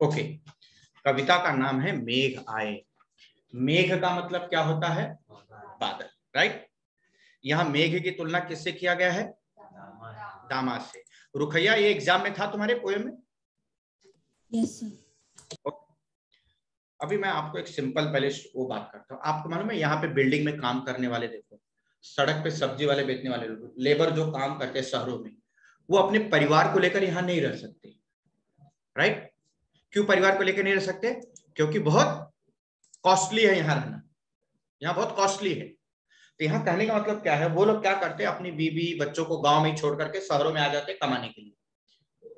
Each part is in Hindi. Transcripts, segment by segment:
ओके, कविता का नाम है मेघ आए। मेघ का मतलब क्या होता है? बादल, राइट। यहाँ मेघ की तुलना किससे किया गया है? दामाद से। रुखैया, ये एग्जाम में था तुम्हारे पोएम में? Yes sir. अभी मैं आपको एक सिंपल पहले वो बात करता हूँ। आपको मालूम है यहाँ पे बिल्डिंग में काम करने वाले, देखो सड़क पे सब्जी वाले बेचने वाले लेबर जो काम करते हैं शहरों में, वो अपने परिवार को लेकर यहाँ नहीं रह सकते, राइट। क्यों परिवार को लेकर नहीं रह सकते? क्योंकि बहुत कॉस्टली है यहाँ रहना, यहाँ बहुत कॉस्टली है। तो यहाँ कहने का मतलब क्या है, वो लोग क्या करते हैं, अपनी बीवी बच्चों को गांव में ही छोड़ करके शहरों में आ जाते हैं कमाने के लिए।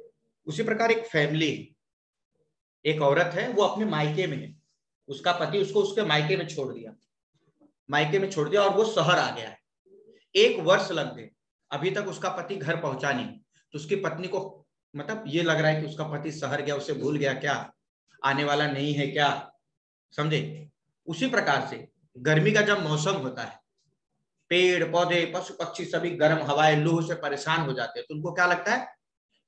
उसी प्रकार एक फैमिली है, एक औरत है, वो अपने मायके में है, उसका पति उसको उसके मायके में छोड़ दिया, मायके में छोड़ दिया और वो शहर आ गया है। 1 वर्ष लग गए, अभी तक उसका पति घर पहुंचा नहीं। तो उसकी पत्नी को मतलब ये लग रहा है कि उसका पति शहर गया, उसे भूल गया क्या, आने वाला नहीं है क्या, समझे। उसी प्रकार से गर्मी का जब मौसम होता है, पेड़ पौधे पशु पक्षी सभी गर्म हवाएं लू से परेशान हो जाते हैं। तो उनको क्या लगता है,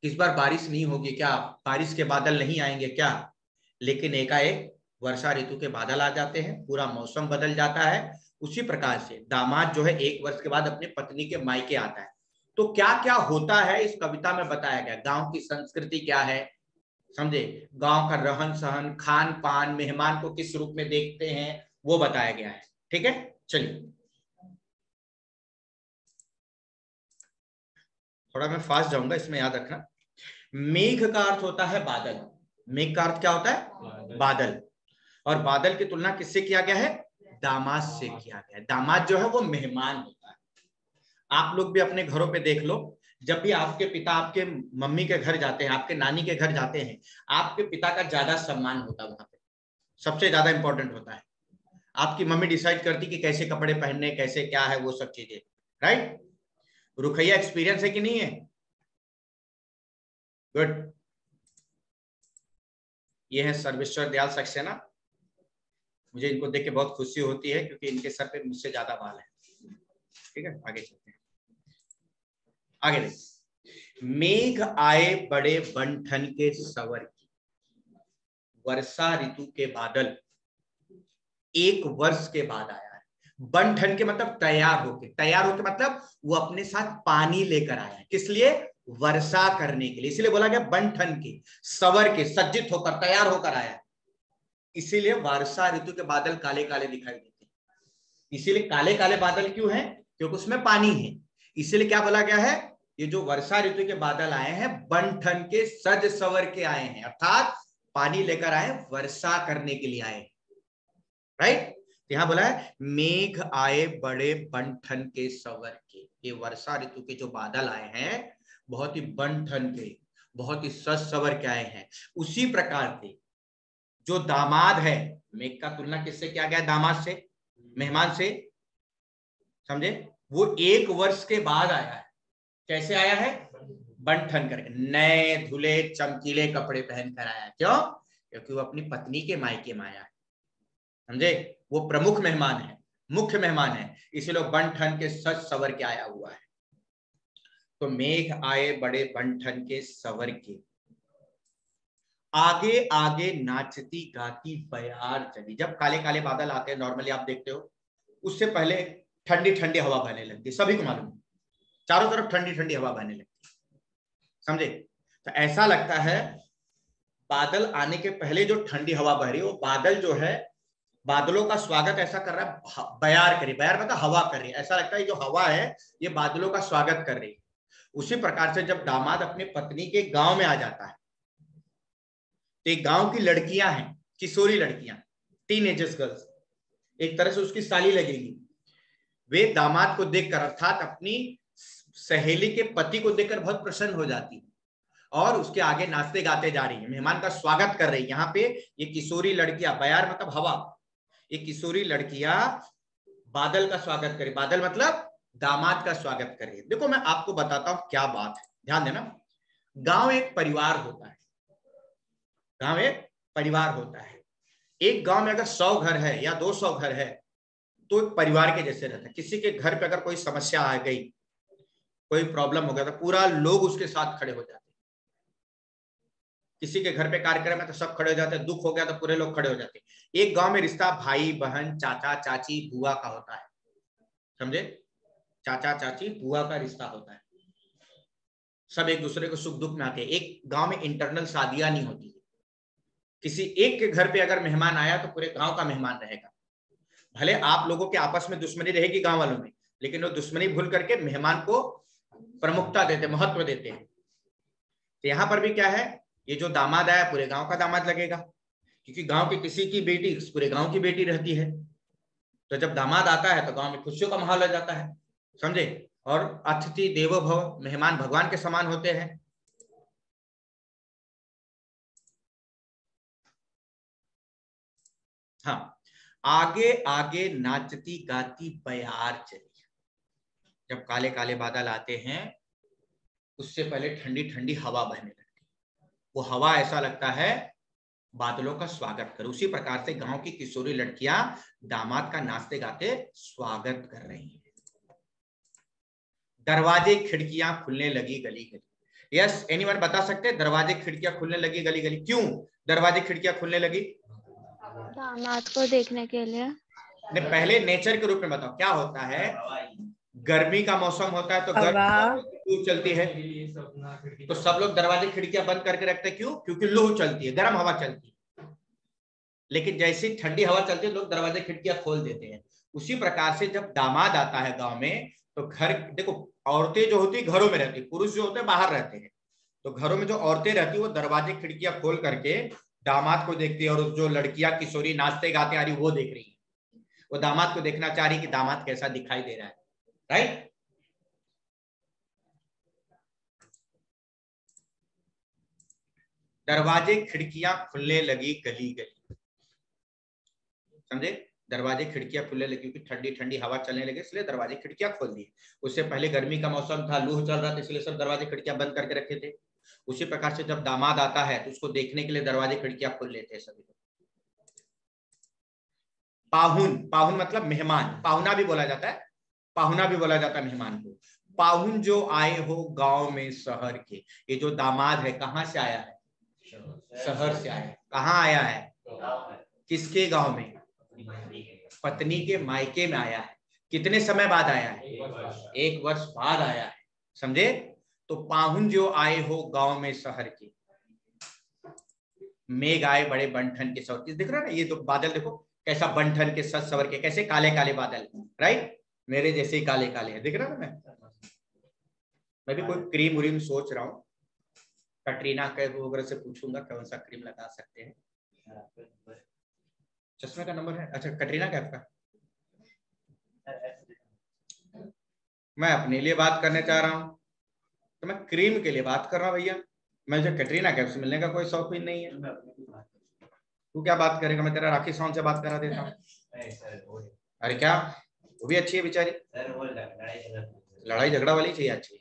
इस बार बारिश नहीं होगी क्या, बारिश के बादल नहीं आएंगे क्या। लेकिन एकाएक वर्षा ऋतु के बादल आ जाते हैं, पूरा मौसम बदल जाता है। उसी प्रकार से दामाद जो है 1 वर्ष के बाद अपनी पत्नी के मायके आता है। तो क्या क्या होता है इस कविता में बताया गया, गांव की संस्कृति क्या है, समझे, गांव का रहन सहन, खान पान, मेहमान को किस रूप में देखते हैं, वो बताया गया है। ठीक है, चलिए थोड़ा मैं फास्ट जाऊंगा, इसमें याद रखना। मेघ का अर्थ होता है बादल। मेघ का अर्थ क्या होता है? बादल। और बादल की तुलना किससे किया गया है? दामाद से किया गया है। दामाद जो है वो मेहमान होता है। आप लोग भी अपने घरों पे देख लो, जब भी आपके पिता आपके मम्मी के घर जाते हैं, आपके नानी के घर जाते हैं, आपके पिता का ज्यादा सम्मान होता है, वहां पे सबसे ज्यादा इंपॉर्टेंट होता है। आपकी मम्मी डिसाइड करती कि कैसे कपड़े पहनने, कैसे क्या है, वो सब चीजें, राइट। रुखैया एक्सपीरियंस है कि नहीं है? गुड। ये है सर्वेश्वर दयाल सक्सेना। मुझे इनको देख के बहुत खुशी होती है क्योंकि इनके सर पे मुझसे ज्यादा बाल है। ठीक है, आगे चलते हैं। आगे देखिए, मेघ आए बड़े बंठन के सवर की, वर्षा ऋतु के बादल 1 वर्ष के बाद आया है। बंठन के मतलब तैयार होके, तैयार होके मतलब वो अपने साथ पानी लेकर आया है। किस लिए? वर्षा करने के लिए। इसलिए बोला गया बंठन के, सवर के, सज्जित होकर, तैयार होकर आया है। इसीलिए वर्षा ऋतु के बादल काले काले दिखाई देते हैं। इसीलिए काले काले बादल क्यों हैं? क्योंकि उसमें पानी है। इसीलिए क्या बोला गया है, ये जो वर्षा ऋतु के बादल आए हैं बंठन के, सज सवर के आए हैं, अर्थात पानी लेकर आए, वर्षा करने के लिए आए, राइट। यहां बोला है मेघ आए बड़े बंठन के सवर के। ये वर्षा ऋतु के जो बादल आए हैं बहुत ही बंठन के, बहुत ही सज सवर के आए हैं। उसी प्रकार से जो दामाद है, मेघ का तुलना किससे किया गया? दामाद से, मेहमान से, समझे। वो 1 वर्ष के बाद आया है। कैसे आया है? बंठन करके, नए धुले चमकीले कपड़े पहनकर आया। क्यों? क्योंकि वो अपनी पत्नी के मायके में आया है, समझे। वो प्रमुख मेहमान है, मुख्य मेहमान है, इसीलिए बंठन के सज सवर के आया हुआ है। तो मेघ आए बड़े बंठन के सवर के, आगे आगे नाचती गाती बयार चली। जब काले काले बादल आते हैं नॉर्मली आप देखते हो, उससे पहले ठंडी ठंडी हवा बहने लगती है, सभी को मालूम है, चारों तरफ ठंडी ठंडी हवा बहने लगती है, समझे। तो ऐसा लगता है बादल आने के पहले जो ठंडी हवा बह रही है, वो बादल जो है, बादलों का स्वागत ऐसा कर रहा है, बयार करी, बयार मतलब हवा कर रही है। ऐसा लगता है जो हवा है ये बादलों का स्वागत कर रही है। उसी प्रकार से जब दामाद अपनी पत्नी के गांव में आ जाता है, तो एक गांव की लड़कियां हैं, किशोरी लड़कियां, टीनेजर्स गर्ल्स, एक तरह से उसकी साली लगेगी। वे दामाद को देखकर, अर्थात अपनी सहेली के पति को देखकर बहुत प्रसन्न हो जाती है और उसके आगे नाचते गाते जा रही है, मेहमान का स्वागत कर रही है। यहाँ पे ये किशोरी लड़कियां, बयार मतलब हवा, ये किशोरी लड़कियां बादल का स्वागत करे, बादल मतलब दामाद का स्वागत करे। देखो मैं आपको बताता हूं क्या बात है, ध्यान देना। गांव एक परिवार होता है, गांव एक परिवार होता है। एक गांव में अगर 100 घर है या 200 घर है तो एक परिवार के जैसे रहता है। किसी के घर पे अगर कोई समस्या आ गई, कोई प्रॉब्लम हो गया, तो पूरा लोग उसके साथ खड़े हो जाते हैं। किसी के घर पे कार्यक्रम है तो सब खड़े हो जाते हैं, दुख हो गया तो पूरे लोग खड़े हो जाते हैं। एक गांव में रिश्ता भाई बहन चाचा चाची बुआ का होता है, समझे, चाचा चाची बुआ का रिश्ता होता है, सब एक दूसरे को सुख दुख में आते हैं। एक गांव में इंटरनल शादियां नहीं होती है, किसी एक के घर पे अगर मेहमान आया तो पूरे गांव का मेहमान रहेगा। भले आप लोगों के आपस में दुश्मनी रहेगी गांव वालों में, लेकिन वो दुश्मनी भूल करके मेहमान को प्रमुखता देते, महत्व देते हैं। तो यहाँ पर भी क्या है, ये जो दामाद आया पूरे गांव का दामाद लगेगा, क्योंकि गांव की किसी की बेटी पूरे गांव की बेटी रहती है। तो जब दामाद आता है तो गांव में खुशियों का माहौल हो जाता है, समझे। और अतिथि देवो भव, मेहमान भगवान के समान होते हैं। हाँ, आगे आगे नाचती गाती बयार चली। जब काले काले बादल आते हैं उससे पहले ठंडी ठंडी हवा बहने लगती है, वो हवा ऐसा लगता है बादलों का स्वागत कर। उसी प्रकार से गांव की किशोरी लड़कियां दामाद का नाचते गाते स्वागत कर रही हैं। दरवाजे खिड़कियां खुलने लगी गली गली। यस, एनीवन बता सकते हैं दरवाजे खिड़कियां खुलने लगी गली गली? क्यों दरवाजे खिड़कियां खुलने लगी? दामाद को देखने के लिए। ने पहले नेचर के रूप में बताओ क्या होता है। गर्मी का मौसम होता है तो गर्मी चलती है, तो सब लोग दरवाजे खिड़कियां बंद करके रखते हैं। क्यों? क्योंकि लू चलती है, गर्म हवा चलती है। लेकिन जैसी ठंडी हवा चलती है लोग दरवाजे खिड़कियां खोल देते हैं। उसी प्रकार से जब दामाद आता है गांव में तो घर, देखो औरतें जो होती घरों में रहती, पुरुष जो होते हैं बाहर रहते हैं। तो घरों में जो औरतें रहती वो दरवाजे खिड़कियां खोल करके दामाद को देखती है, और जो लड़कियां किशोरी नाचते गाते आ रही वो देख रही है, वो दामाद को देखना चाह रही कि दामाद कैसा दिखाई दे रहा है, राइट। दरवाजे खिड़कियां खुलने लगी गली गली, समझे। दरवाजे खिड़कियां खुलने लगी क्योंकि ठंडी ठंडी हवा चलने लगी, इसलिए दरवाजे खिड़कियां खोल दिए। उससे पहले गर्मी का मौसम था, लू चल रहा था, इसलिए सब दरवाजे खिड़कियां बंद करके रखे थे। उसी प्रकार से जब दामाद आता है तो उसको देखने के लिए दरवाजे खिड़कियां खोल लेते हैं सभी लोग। पाहुन, पाहुन मतलब मेहमान, पाहुना भी बोला जाता है, पाहुना भी बोला जाता है मेहमान को। पाहुन जो आए हो गांव में शहर के, ये जो दामाद है कहाँ से आया है? शहर से आया है। कहाँ आया है? किसके गांव में? पत्नी के मायके में आया है। कितने समय बाद आया है? 1 वर्ष बाद आया है, समझे। तो पाहुन जो आए हो गांव में शहर के, मेघ आए बड़े बंठन के सवर। दिख रहा है ना, ये तो बादल देखो कैसा बंठन के सच सवर के, कैसे काले काले बादल, राइट, मेरे जैसे ही काले काले है, दिख रहा है ना। मैं भी कोई क्रीम व्रीम सोच रहा हूँ, कटरीना कैफ वगैरह से पूछूंगा कौन सा क्रीम लगा सकते हैं। चश्मे का नंबर है, अच्छा कटरीना कैफ का। मैं अपने लिए बात करने चाह रहा हूँ तो मैं क्रीम के लिए बात कर रहा हूँ भैया, मुझे कटरीना कैफ से मिलने का कोई शौक भी नहीं है। तू क्या बात करेगा? मैं तेरा राखी साउंड से बात करा देता हूँ। अरे क्या, वो भी अच्छी है बेचारी, लड़ाई झगड़ा वाली चाहिए अच्छी है।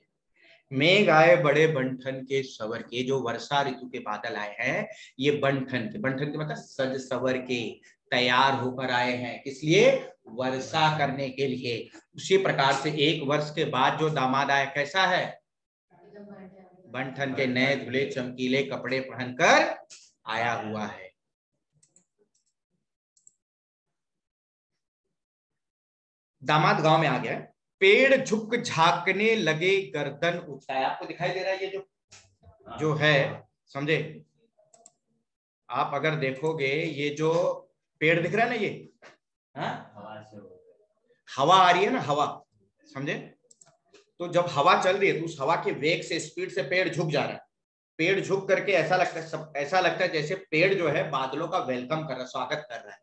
मेघ आए बड़े बंठन के सवर के, जो वर्षा ऋतु के बादल आए हैं ये बंठन के मतलब सज सवर के तैयार होकर आए हैं, इसलिए वर्षा करने के लिए। उसी प्रकार से 1 वर्ष के बाद जो दामाद आया कैसा है? बंठन के नए धुले चमकीले कपड़े पहनकर आया हुआ है। दामाद गांव में आ गया, पेड़ झुक झांकने लगे गर्दन उठाए। आपको दिखाई दे रहा है ये जो है, समझे। आप अगर देखोगे ये जो पेड़ दिख रहा है ना, ये हवा आ रही है ना, हवा, समझे। तो जब हवा चल रही है तो उस हवा के वेग से, स्पीड से पेड़ झुक जा रहा है। पेड़ झुक करके ऐसा लगता है जैसे पेड़ जो है बादलों का वेलकम कर रहा है, स्वागत कर रहा है,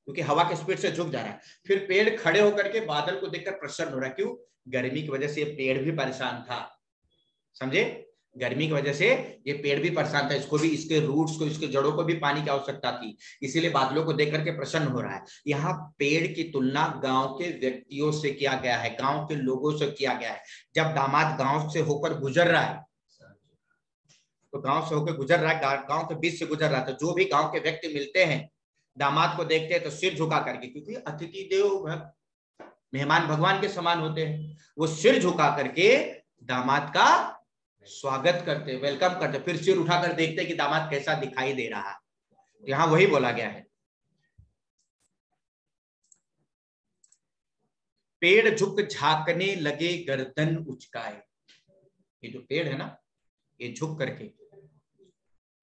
क्योंकि हवा के स्पीड से झुक जा रहा है। फिर पेड़ खड़े होकर के बादल को देखकर प्रसन्न हो रहा है। क्यों? गर्मी की वजह से ये पेड़ भी परेशान था, समझे। गर्मी की वजह से ये पेड़ भी परेशान था, इसको भी, इसके रूट्स को, इसके जड़ों को भी पानी की आवश्यकता थी, इसीलिए बादलों को देख करके प्रसन्न हो रहा है। यहाँ पेड़ की तुलना गांव के व्यक्तियों से किया गया है, गांव के लोगों से किया गया है। जब दामाद गांव से होकर गुजर रहा है, तो गांव से होकर गुजर रहा है, गांव के बीच से गुजर रहा है, तो जो भी गांव के व्यक्ति मिलते हैं दामाद को देखते हैं तो सिर झुका करके, क्योंकि अतिथि देवो भव, मेहमान भगवान के समान होते हैं, वो सिर झुका करके दामाद का स्वागत करते, वेलकम करते, फिर सिर उठाकर देखते कि दामाद कैसा दिखाई दे रहा है। यहाँ वही बोला गया है। पेड़ झुक झांकने लगे गर्दन उचकाए। ये जो पेड़ है ना, ये झुक करके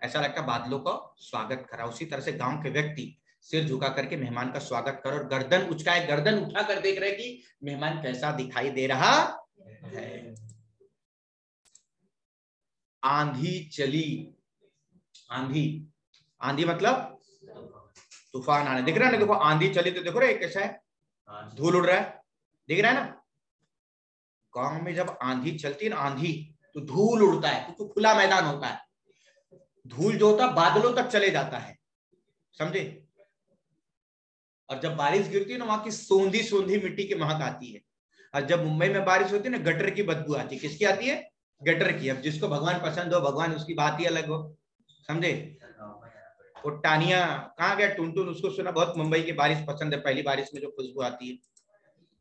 ऐसा लगता है बादलों का स्वागत करा। उसी तरह से गांव के व्यक्ति सिर झुका करके मेहमान का स्वागत कर और गर्दन उचकाए, गर्दन उठा कर देख रहे कि मेहमान कैसा दिखाई दे रहा है। आंधी चली, आंधी, आंधी मतलब तूफान आने, दिख रहा है ना, देखो आंधी चली तो देखो रे कैसा है, धूल उड़ रहा है, दिख रहा है ना। गांव में जब आंधी चलती है ना, आंधी तो धूल उड़ता है क्योंकि खुला मैदान होता है। धूल जो होता है बादलों तक चले जाता है, समझे। और जब बारिश गिरती है ना, वहां की सोंधी सोंधी मिट्टी की महक आती है। और जब मुंबई में बारिश होती है ना, गटर की बदबू आती है। किसकी आती है? गटर की। अब जिसको भगवान पसंद हो, भगवान उसकी बात ही अलग हो, समझे। वो टानिया कहाँ गया टुनटुन, उसको सुना बहुत मुंबई की बारिश पसंद है, पहली बारिश में जो खुशबू आती है।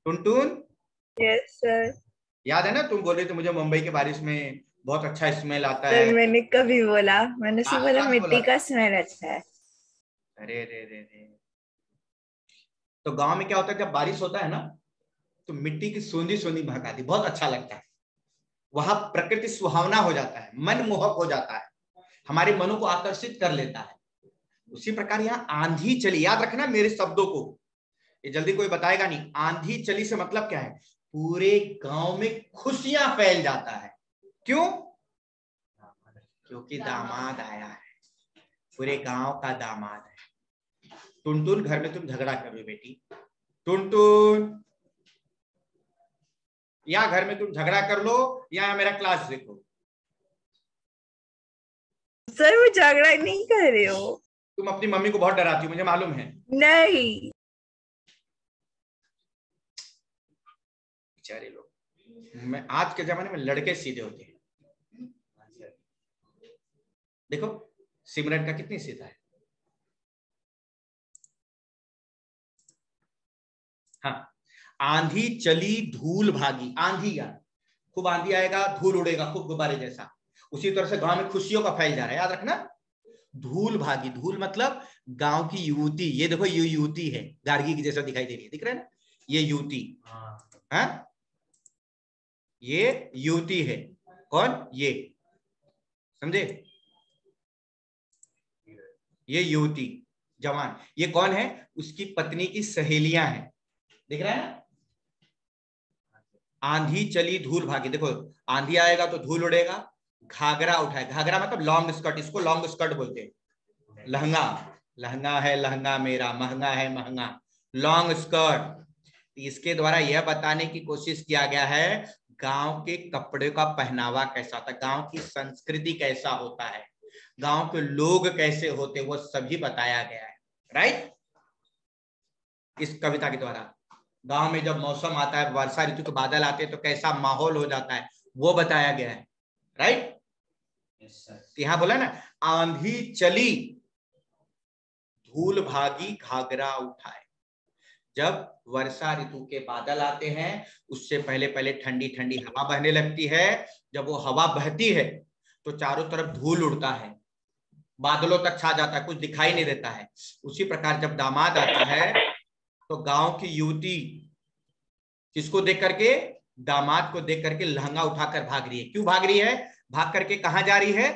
Tuntun, yes sir. याद है ना, तुम बोल रहे थे मुझे मुंबई की बारिश में बहुत अच्छा स्मेल आता सर है। मैंने कभी बोला, मैंने सिर्फ बोला साफ मिट्टी बोला। का स्मेल अच्छा है। अरे रे रे रे। तो गांव में क्या होता है, जब बारिश होता है ना तो मिट्टी की सोंधी सोंधी महक आती, बहुत अच्छा लगता है। वहां प्रकृति सुहावना हो जाता है, मनमोहक हो जाता है, हमारे मनों को आकर्षित कर लेता है। उसी प्रकार यहाँ आंधी चली, याद रखना मेरे शब्दों को, ये जल्दी कोई बताएगा नहीं। आंधी चली से मतलब क्या है? पूरे गांव में खुशियां फैल जाता है। क्यों? क्योंकि दामाद आया है, पूरे गांव का दामाद है। टुनटुन, घर में तुम झगड़ा कर रहे हो बेटी, टुनटुन, या घर में तुम झगड़ा कर लो या मेरा क्लास देखो। सर मैं झगड़ा नहीं कर रही हूँ। तुम अपनी मम्मी को बहुत डराती हो, मुझे मालूम है। नहीं। बेचारे लोग, मैं आज के जमाने में लड़के सीधे होते हैं। देखो सिमरन का कितनी सीधा है। हाँ, आंधी चली धूल भागी, आंधी यार खूब आंधी आएगा, धूल उड़ेगा खूब गुब्बारे जैसा। उसी तरह से गांव में खुशियों का फैल जा रहा है, याद रखना। धूल भागी, धूल मतलब गांव की युवती। ये देखो ये युवती है, गार्गी की जैसा दिखाई दे रही है, दिख रहा है ना, ये युवती। हाँ, ये युवती है। कौन? ये, समझे, ये युवती जवान। ये कौन है? उसकी पत्नी की सहेलियां हैं, दिख रहा है ना। आंधी चली धूल भागी, देखो आंधी आएगा तो धूल उड़ेगा, घाघरा उठाए, घाघरा मतलब लॉन्ग स्कर्ट, इसको लॉन्ग स्कर्ट बोलते हैं। लहंगा, लहंगा है लहंगा मेरा, महंगा है महंगा, लॉन्ग स्कर्ट। इसके द्वारा यह बताने की कोशिश किया गया है गांव के कपड़े का पहनावा कैसा था, गांव की संस्कृति कैसा होता है, गांव के लोग कैसे होते, वो सभी बताया गया है। राइट, इस कविता के द्वारा गांव में जब मौसम आता है, वर्षा ऋतु के बादल आते हैं तो कैसा माहौल हो जाता है, वो बताया गया है। राइट, यहाँ बोला ना, आंधी चली धूल भागी घाघरा उठाए। जब वर्षा ऋतु के बादल आते हैं, उससे पहले पहले ठंडी ठंडी हवा बहने लगती है। जब वो हवा बहती है तो चारों तरफ धूल उड़ता है, बादलों तक छा जाता है, कुछ दिखाई नहीं देता है। उसी प्रकार जब दामाद आता है तो गांव की युवती किसको देख करके? दामाद को देख करके लहंगा उठाकर भाग रही है। क्यों भाग रही है? भाग करके कहां जा रही है?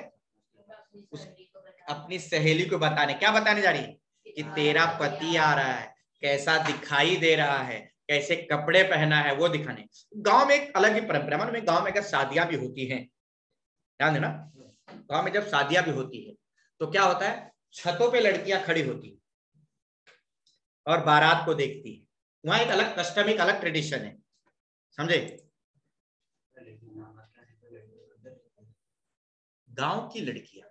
अपनी सहेली को बताने। क्या बताने जा रही है? कि तेरा पति आ रहा है, कैसा दिखाई दे रहा है, कैसे कपड़े पहना है, वो दिखाने। गांव में एक अलग ही परंपरा, मतलब में गांव में अगर शादियां भी होती हैं, ध्यान देना, गांव में जब शादियां भी होती है तो क्या होता है, छतों पे लड़कियां खड़ी होती और बारात को देखती है। वहां एक अलग कस्टम, एक अलग ट्रेडिशन है, समझे। गांव की लड़कियां,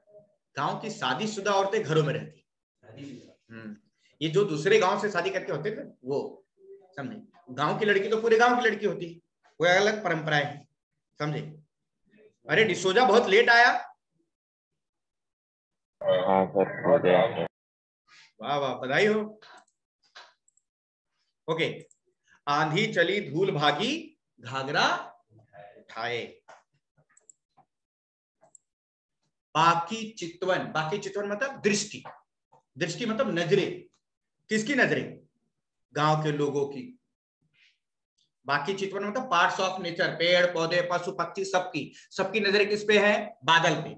गांव की शादीशुदा औरतें घरों में रहती। ये जो दूसरे गांव से शादी करके होते थे वो, समझे। गांव की लड़की तो पूरे गांव की लड़की होती है, वो अलग परंपराएं है, समझे। अरे डिसोजा बहुत लेट आया। हाँ सर, वाह वाह, बधाई हो। ओके, आंधी चली धूल भागी घाघरा उठाए। बाकी चितवन मतलब दृष्टि, दृष्टि मतलब नजरें, किसकी नजरें? गांव के लोगों की। बाकी चितवन मतलब पार्ट्स ऑफ नेचर, पेड़ पौधे पशु पक्षी सबकी नजरें किस पे है? बादल पे।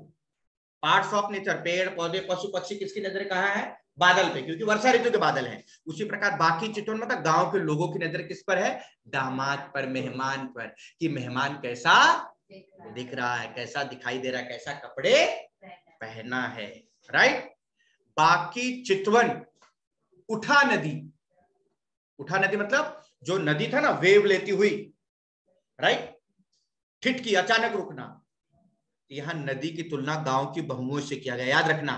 पार्ट्स ऑफ नेचर, पेड़ पौधे पशु पक्षी, किसकी नजरें कहाँ है? बादल पे, क्योंकि वर्षा ऋतु के बादल हैं। उसी प्रकार बाकी चितवन मतलब गांव के लोगों की नजर किस पर है? दामाद पर, मेहमान पर, कि मेहमान कैसा दिख रहा है, कैसा दिखाई दे रहा है, कैसा कपड़े पहना है। राइट। बाकी चितवन उठा नदी, उठा नदी मतलब जो नदी था ना वेव लेती हुई, राइट, ठिठकी, अचानक रुकना। यहां नदी की तुलना गांव की बहुओं से किया गया। याद रखना,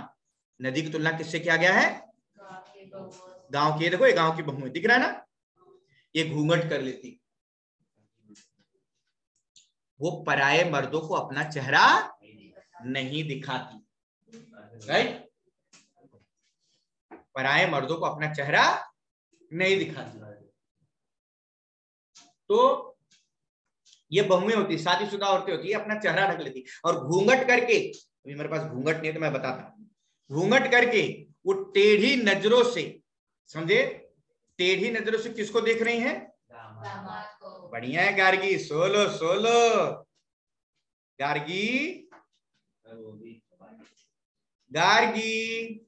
नदी की तुलना किससे किया गया है? गांव की। देखो ये गांव की बहुएं दिख रहा है ना, ये घूंघट कर लेती, वो पराये मर्दों को अपना चेहरा नहीं दिखाती। राइट, पराये मर्दों को अपना चेहरा नहीं दिखाती। तो ये बहुएं होती, शादीशुदा औरतें होती है, अपना चेहरा ढक लेती। और घूंघट करके, अभी मेरे पास घूंघट नहीं है तो मैं बताता, घूंघट करके वो टेढ़ी नजरों से, समझे, टेढ़ी नजरों से किसको देख रही हैं? बढ़िया है गार्गी, सोलो सोलो गार्गी, गार्गी।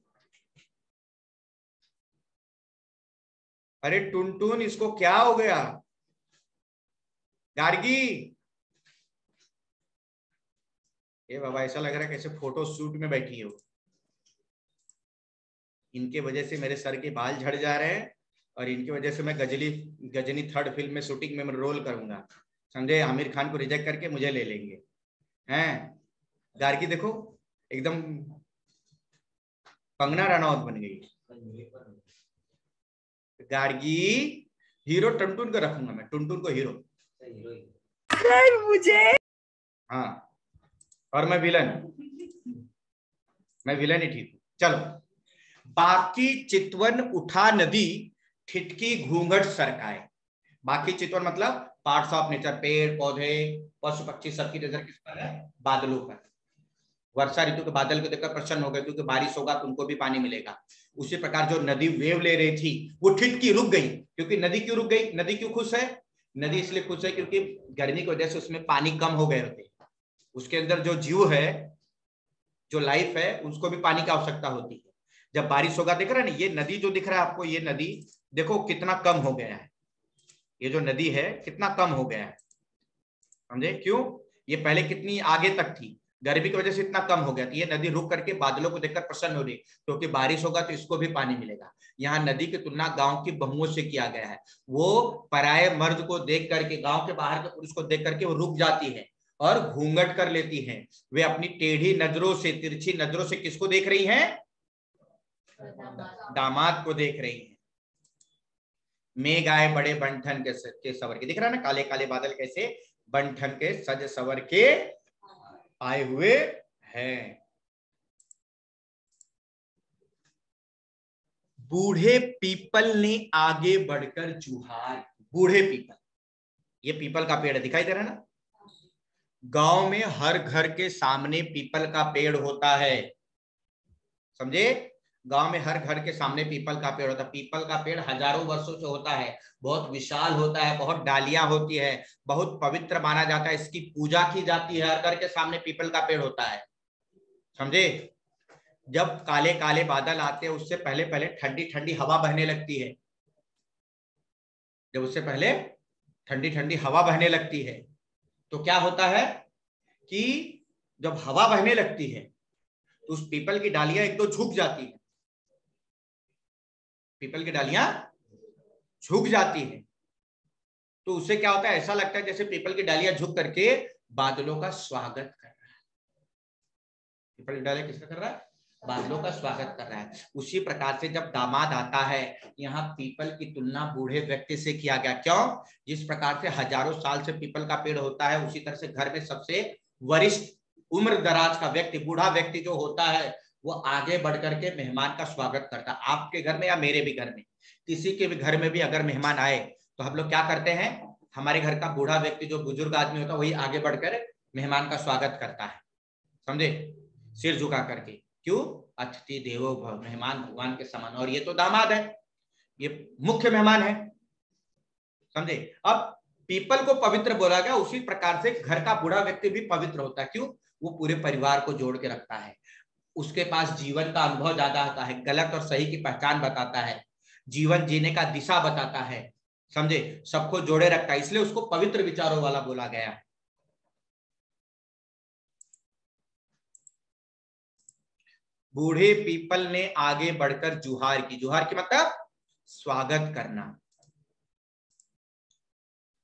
अरे टुनटुन, इसको क्या हो गया? गार्गी, ये बाबा ऐसा लग रहा है कैसे फोटो शूट में बैठी हो। इनके वजह से मेरे सर के बाल झड़ जा रहे हैं, और इनकी वजह से मैं गजनी 3rd फिल्म में शूटिंग में रोल करूंगा, समझे। आमिर खान को रिजेक्ट करके मुझे ले लेंगे, हैं। गार्गी देखो एकदम कंगना रनौत बन गई। गार्गी, हीरो टुनटुन को रखूंगा मैं, टुनटुन को हीरो। सर मुझे, हाँ, और मैं विलन ही ठीक हूँ। चलो, बाकी चितवन उठा नदी, ठिठकी घूंघट सरकाए। बाकी चितवन मतलब पार्ट्स ऑफ नेचर, पेड़ पौधे पशु पक्षी, सबकी नजर किस पर है? बादलों पर। वर्षा ऋतु के बादल को देखकर प्रसन्न हो गए, क्योंकि बारिश होगा तो उनको भी पानी मिलेगा। उसी प्रकार जो नदी वेव ले रही थी वो ठिठकी, रुक गई। क्योंकि नदी क्यों रुक गई? नदी क्यों खुश है? नदी इसलिए खुश है क्योंकि गर्मी की वजह से उसमें पानी कम हो गए होते, उसके अंदर जो जीव है, जो लाइफ है, उसको भी पानी की आवश्यकता होती है। जब बारिश होगा, देख रहे हैं ना, ये नदी जो दिख रहा है आपको, ये नदी देखो कितना कम हो गया है। ये जो नदी है कितना कम हो गया है, समझे। क्यों? ये पहले कितनी आगे तक थी, गर्मी की वजह से इतना कम हो गया। ये नदी रुक करके बादलों को देखकर प्रसन्न हो रही, क्योंकि बारिश होगा तो इसको भी पानी मिलेगा। यहाँ नदी की तुलना गांव की बहुओं से किया गया है। वो पराये मर्द को देख करके, गांव के बाहर के पुरुष को देख करके वो रुक जाती है और घूंघट कर लेती हैं। वे अपनी टेढ़ी नजरों से, तिरछी नजरों से किसको देख रही हैं? दामाद को देख रही हैं। मेघ आए बड़े बंठन के सवर के, दिख रहा है ना, काले काले बादल कैसे बंठन के सज सवर के आए हुए हैं। बूढ़े पीपल ने आगे बढ़कर चुहार। बूढ़े पीपल, ये पीपल का पेड़ दिखाई दे रहा है ना। गांव में हर घर के सामने पीपल का पेड़ होता है, समझे। गांव में हर घर के सामने पीपल का पेड़ होता है। पीपल का पेड़ हजारों वर्षों से होता है, बहुत विशाल होता है, बहुत डालियां होती है, बहुत पवित्र माना जाता है, इसकी पूजा की जाती है। हर घर के सामने पीपल का पेड़ होता है, समझे। जब काले काले बादल आते हैं उससे पहले पहले ठंडी ठंडी हवा बहने लगती है। जब उससे पहले ठंडी ठंडी हवा बहने लगती है तो क्या होता है कि जब हवा बहने लगती है तो उस पीपल की डालियां एक दो झुक जाती है, पीपल की डालियां झुक जाती है। तो उससे क्या होता है, ऐसा लगता है जैसे पीपल की डालियां झुक करके बादलों का स्वागत कर रहा है। पीपल की डालियां किसका कर रहा है? बादलों का स्वागत कर रहा है। उसी प्रकार से जब दामाद आता है, यहाँ पीपल की तुलना बूढ़े व्यक्ति से किया गया। क्यों? जिस प्रकार से हजारों साल से पीपल का पेड़ होता है, उसी तरह से घर में सबसे वरिष्ठ उम्र दराज का व्यक्ति, बूढ़ा व्यक्ति जो होता है, वो आगे बढ़ करके मेहमान का स्वागत करता है। आपके घर में या मेरे भी घर में, किसी के भी घर में भी अगर मेहमान आए तो हम लोग क्या करते हैं? हमारे घर का बूढ़ा व्यक्ति जो बुजुर्ग आदमी होता है वही आगे बढ़कर मेहमान का स्वागत करता है, समझे। सिर झुका करके। क्यों? अतिथि देवो भव, मेहमान भगवान के समान। और ये तो दामाद है, ये मुख्य मेहमान है, समझे। अब पीपल को पवित्र बोला गया, उसी प्रकार से घर का बूढ़ा व्यक्ति भी पवित्र होता है। क्यों? वो पूरे परिवार को जोड़ के रखता है, उसके पास जीवन का अनुभव ज्यादा होता है, गलत और सही की पहचान बताता है, जीवन जीने का दिशा बताता है, समझे, सबको जोड़े रखता है, इसलिए उसको पवित्र विचारों वाला बोला गया। बूढ़े पीपल ने आगे बढ़कर जुहार की। जुहार की मतलब स्वागत करना।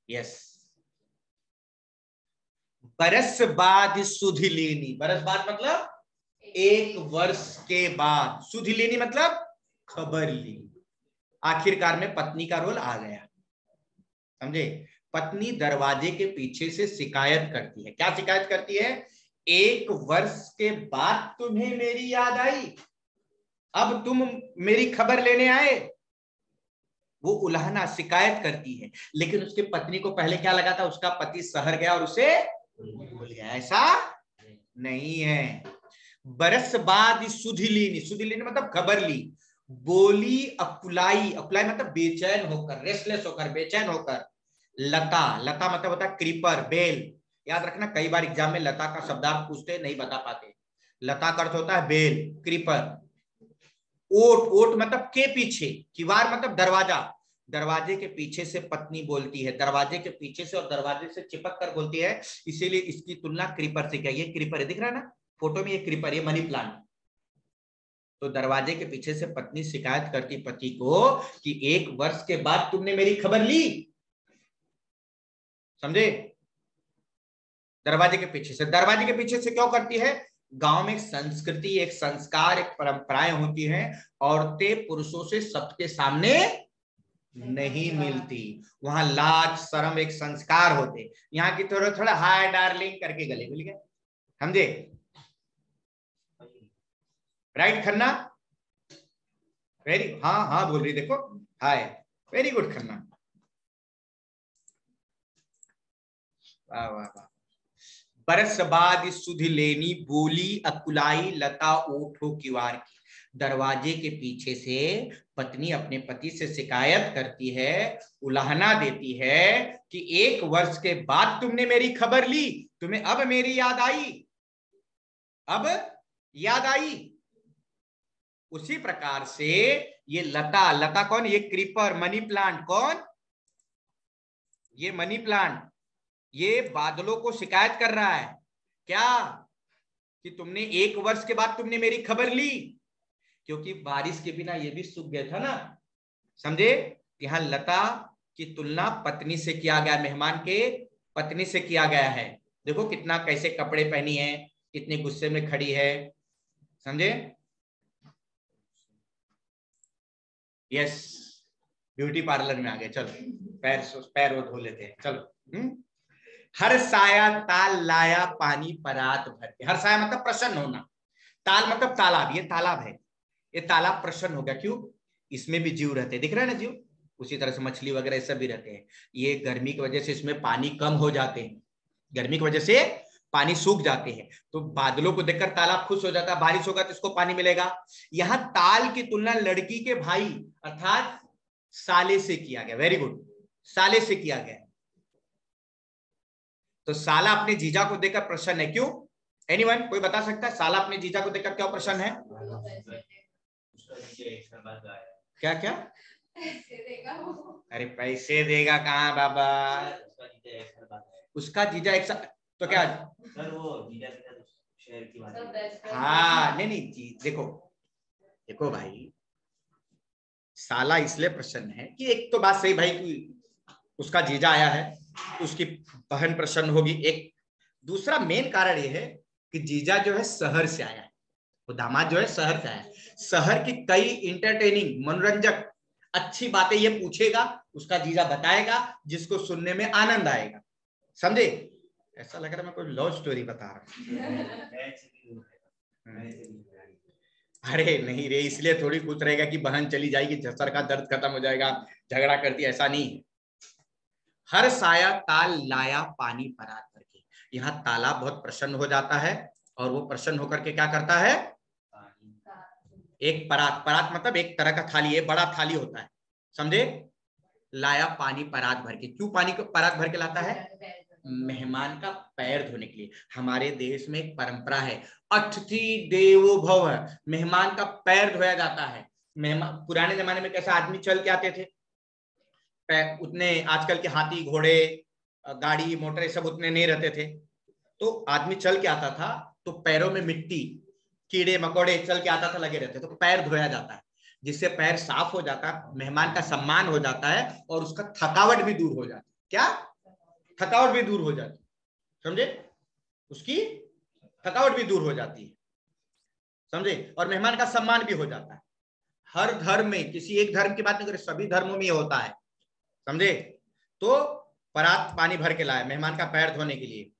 यस। बरस बाद सुधि लेनी। बरस बाद मतलब 1 वर्ष के बाद। सुधि लेनी मतलब खबर ली। आखिरकार में पत्नी का रोल आ गया, समझे। पत्नी दरवाजे के पीछे से शिकायत करती है। क्या शिकायत करती है? 1 वर्ष के बाद तुम्हें मेरी याद आई, अब तुम मेरी खबर लेने आए। वो उल्हाना, शिकायत करती है। लेकिन उसके पत्नी को पहले क्या लगा था? उसका पति शहर गया और उसे भूल गया। ऐसा नहीं है। बरस बाद सुधि लीनी। सुधि लीनी मतलब खबर ली। बोली अकुलाई। अकुलाई मतलब बेचैन होकर, रेस्टलेस होकर, बेचैन होकर। लता। लता मतलब होता है क्रीपर, बेल। याद रखना, कई बार एग्जाम में लता का शब्दार्थ पूछते, नहीं बता पाते। लता का अर्थ होता है बेल, क्रीपर। ओट। ओट मतलब के पीछे। किवार मतलब दरवाजा। दरवाजे के पीछे से पत्नी बोलती है, दरवाजे के पीछे से और दरवाजे से चिपक कर बोलती है, इसीलिए इसकी तुलना क्रीपर से किया। ये क्रीपर है, दिख रहा है ना फोटो में, ये क्रीपर, ये मनी प्लांट। तो दरवाजे के पीछे से पत्नी शिकायत करती पति को कि 1 वर्ष के बाद तुमने मेरी खबर ली, समझे। दरवाजे के पीछे से। दरवाजे के पीछे से क्यों करती है? गांव में एक संस्कृति, एक संस्कार, एक परंपराएं होती हैं। औरतें पुरुषों से सबके सामने नहीं मिलती, वहां लाज शर्म एक संस्कार होते। यहाँ की थोड़ा थोड़ा हाय डार्लिंग करके गले मिल गए, समझे। राइट खन्ना? वेरी, हाँ हाँ बोल रही, देखो हाय, वेरी गुड खन्ना, वाह वाह वाह। बरस बाद सुधि लेनी, बोली अकुलाई लता ओठो किवार की। दरवाजे के पीछे से पत्नी अपने पति से शिकायत करती है, उलाहना देती है कि 1 वर्ष के बाद तुमने मेरी खबर ली, तुम्हें अब मेरी याद आई, अब याद आई। उसी प्रकार से ये लता, लता कौन? ये क्रीपर, मनी प्लांट। कौन? ये मनी प्लांट। ये बादलों को शिकायत कर रहा है, क्या? कि तुमने 1 वर्ष के बाद तुमने मेरी खबर ली, क्योंकि बारिश के बिना ये भी सूख गया था ना, समझे। यहां लता की तुलना पत्नी से किया गया, मेहमान के पत्नी से किया गया है। देखो कितना, कैसे कपड़े पहनी है, कितने गुस्से में खड़ी है, समझे। यस, ब्यूटी पार्लर में आ गए, चलो पैर वो धो लेते हैं, चलो। हर साया ताल लाया पानी परात भर के। हर साया मतलब प्रसन्न होना, ताल मतलब तालाब, ये तालाब है, ये तालाब प्रसन्न हो गया। क्यों? इसमें भी जीव रहते हैं, दिख रहा है ना जीव, उसी तरह से मछली वगैरह सब भी रहते हैं। ये गर्मी की वजह से इसमें पानी कम हो जाते हैं, गर्मी की वजह से पानी सूख जाते हैं, तो बादलों को देखकर तालाब खुश हो जाता है, बारिश होगा तो इसको पानी मिलेगा। यहां ताल की तुलना लड़की के भाई अर्थात साले से किया गया। वेरी गुड, साले से किया गया। तो साला अपने जीजा को देखकर प्रसन्न है। क्यों? एनीवन, कोई बता सकता है साला अपने जीजा को देखकर क्यों प्रसन्न है? क्या क्या? अरे पैसे देगा कहाँ बाबा, उसका जीजा एक साथ, तो क्या सर वो जीजा शेयर की बात। हाँ नहीं नहीं जी, देखो देखो भाई, साला इसलिए प्रसन्न है कि एक तो बात सही भाई कि उसका जीजा आया है, उसकी बहन प्रसन्न होगी। एक दूसरा मेन कारण यह है कि जीजा जो है शहर से आया है, वो दामाद जो है शहर से आया है। शहर की कई इंटरटेनिंग, मनोरंजक अच्छी बातें ये पूछेगा, उसका जीजा बताएगा, जिसको सुनने में आनंद आएगा, समझे। ऐसा लग रहा है मैं कोई लव स्टोरी बता रहा हूँ। अरे नहीं रे, इसलिए थोड़ी खुश रहेगा कि बहन चली जाएगी, सर का दर्द खत्म हो जाएगा, झगड़ा करती, ऐसा नहीं है। हर साया ताल लाया पानी परात भर के। यहाँ तालाब बहुत प्रसन्न हो जाता है और वो प्रसन्न होकर के क्या करता है, एक परात, परात मतलब एक तरह का थाली, है बड़ा थाली होता है, समझे, लाया पानी परात भर के। क्यों पानी को परात भर के लाता है, मेहमान का पैर धोने के लिए। हमारे देश में एक परंपरा है, अतिथि देवो भव, मेहमान का पैर धोया जाता है। मेहमान, पुराने जमाने में कैसा आदमी चल के आते थे, उतने आजकल के हाथी घोड़े गाड़ी मोटर सब उतने नहीं रहते थे, तो आदमी चल के आता था तो पैरों में मिट्टी कीड़े मकोड़े चल के आता था लगे रहते, तो पैर धोया जाता है, जिससे पैर साफ हो जाता है, मेहमान का सम्मान हो जाता है और उसका थकावट भी दूर हो जाती है। क्या, थकावट भी दूर हो जाती है, समझे, उसकी थकावट भी दूर हो जाती है, समझे, और मेहमान का सम्मान भी हो जाता है। हर धर्म में, किसी एक धर्म की बात नहीं करें, सभी धर्मों में ये होता है, समझे। तो परात पानी भर के लाए मेहमान का पैर धोने के लिए।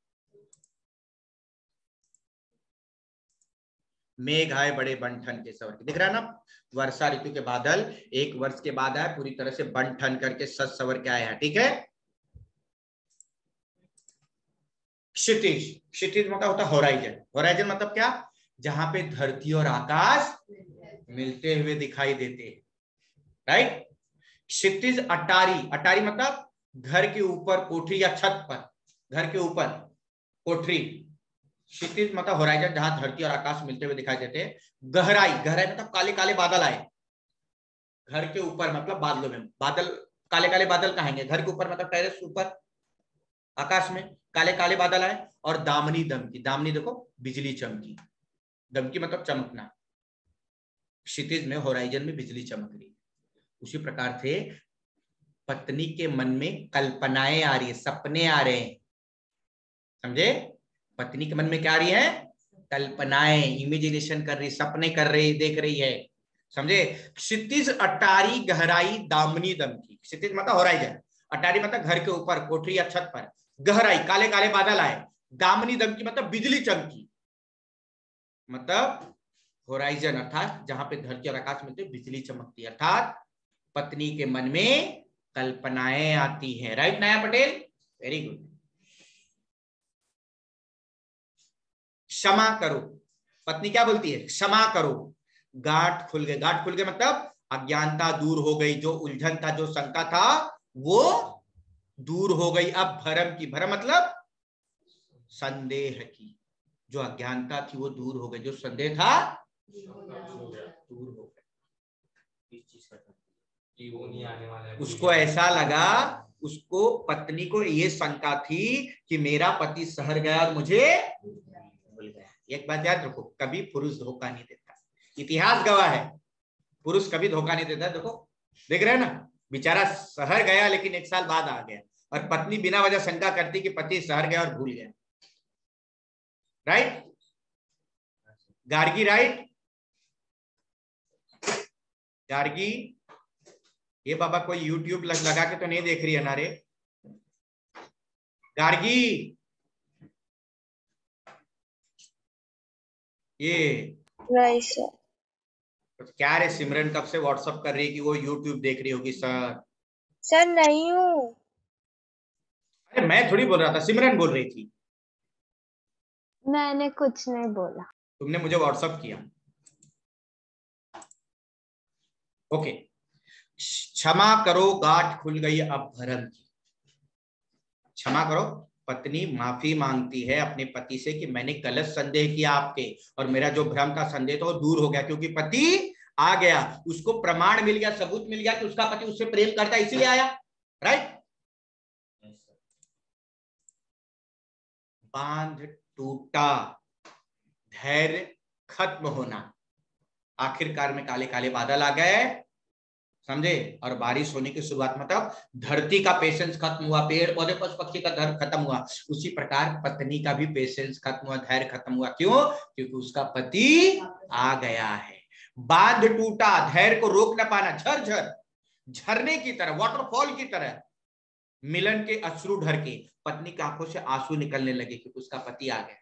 मेघ आए बड़े बंठन के सवर के, दिख रहा है ना, वर्षा ऋतु के बादल एक वर्ष के बाद आए, पूरी तरह से बंठन करके सज सवर के आए हैं, ठीक है। क्षितिज, क्षितिज मतलब होता है होराइजन, होराइजन मतलब क्या, जहां पे धरती और आकाश मिलते हुए दिखाई देते हैं, राइट। क्षितिज अटारी, अटारी मतलब घर के ऊपर कोठरी या छत पर, घर के ऊपर कोठरी। क्षितिज मतलब होराइजन, जहां धरती और आकाश मिलते हुए दिखाई देते हैं। गहराई, गहराई मतलब काले काले बादल आए घर के ऊपर, मतलब बादलों में, बादल काले काले बादल कहाँ हैं, घर के ऊपर मतलब टेरेस ऊपर आकाश में काले काले बादल आए। और दामनी दमकी, दामनी देखो बिजली चमकी, दमकी मतलब चमकना, क्षितिज में होराइजन में बिजली चमक रही। उसी प्रकार से पत्नी के मन में कल्पनाएं आ रही है, सपने आ रहे हैं, समझे, पत्नी के मन में क्या आ रही है, कल्पनाएं, इमेजिनेशन कर रही, सपने कर रही, देख रही है, समझे। क्षितिज अटारी गहराई दामनी दमकी, क्षितिज मतलब होराइजन, अटारी मतलब घर के ऊपर कोठरी या छत पर, गहराई काले काले बादल आए, दामनी दमकी मतलब बिजली चमकी, मतलब होराइजन अर्थात जहां पे धरती और आकाश मिलते बिजली चमकती है, अर्थात पत्नी के मन में कल्पनाएं आती हैं, राइट नया पटेल, वेरी गुड। क्षमा करो, पत्नी क्या बोलती है, क्षमा करो, गांठ खुल गए, गांठ खुल गए मतलब अज्ञानता दूर हो गई, जो उलझन था, जो शंका था वो दूर हो गई। अब भरम की, भरम मतलब संदेह की, जो अज्ञानता थी वो दूर हो गई, जो संदेह था दूर हो गया। उसको ऐसा लगा, उसको पत्नी को ये शंका थी कि मेरा पति शहर गया और मुझे भूल गया। एक बात याद रखो, कभी पुरुष धोखा नहीं देता, इतिहास गवाह है, पुरुष कभी धोखा नहीं देता। देखो देख रहे हैं ना, बेचारा शहर गया लेकिन 1 साल बाद आ गया, और पत्नी बिना वजह शंका करती कि पति शहर गया और भूल गया, राइट। गार्गी, राइट, गार्गी। ये बाबा कोई यूट्यूब लगा के तो नहीं देख रही है ना रे गार्गी, ये क्या रे सिमरन कब से व्हाट्सएप कर रही है कि वो यूट्यूब देख रही होगी। सर नहीं हूँ, अरे मैं थोड़ी बोल रहा था, सिमरन बोल रही थी। मैंने कुछ नहीं बोला, तुमने मुझे व्हाट्सएप किया, ओके। क्षमा करो गांठ खुल गई अब भरम की, क्षमा करो, पत्नी माफी मांगती है अपने पति से कि मैंने गलत संदेह किया आपके, और मेरा जो भ्रम का संदेह था वो दूर हो गया, क्योंकि पति आ गया, उसको प्रमाण मिल गया, सबूत मिल गया कि उसका पति उससे प्रेम करता है, इसीलिए आया, राइट। बांध टूटा, धैर्य खत्म होना, आखिरकार में काले काले बादल आ गए, समझे, और बारिश होने की शुरुआत, मतलब धरती का पेशेंस खत्म हुआ, पेड़ पौधे पशु पक्षी का धैर्य खत्म हुआ। उसी प्रकार पत्नी का भी पेशेंस खत्म हुआ, धैर्य खत्म हुआ। क्यों? क्योंकि उसका पति आ गया है। बांध टूटा, धैर्य को रोक न पाना, झरझर झरने की तरह, वाटरफॉल की तरह मिलन के अश्रु ढर के पत्नी की आंखों से आंसू निकलने लगे, क्योंकि उसका पति आ गया।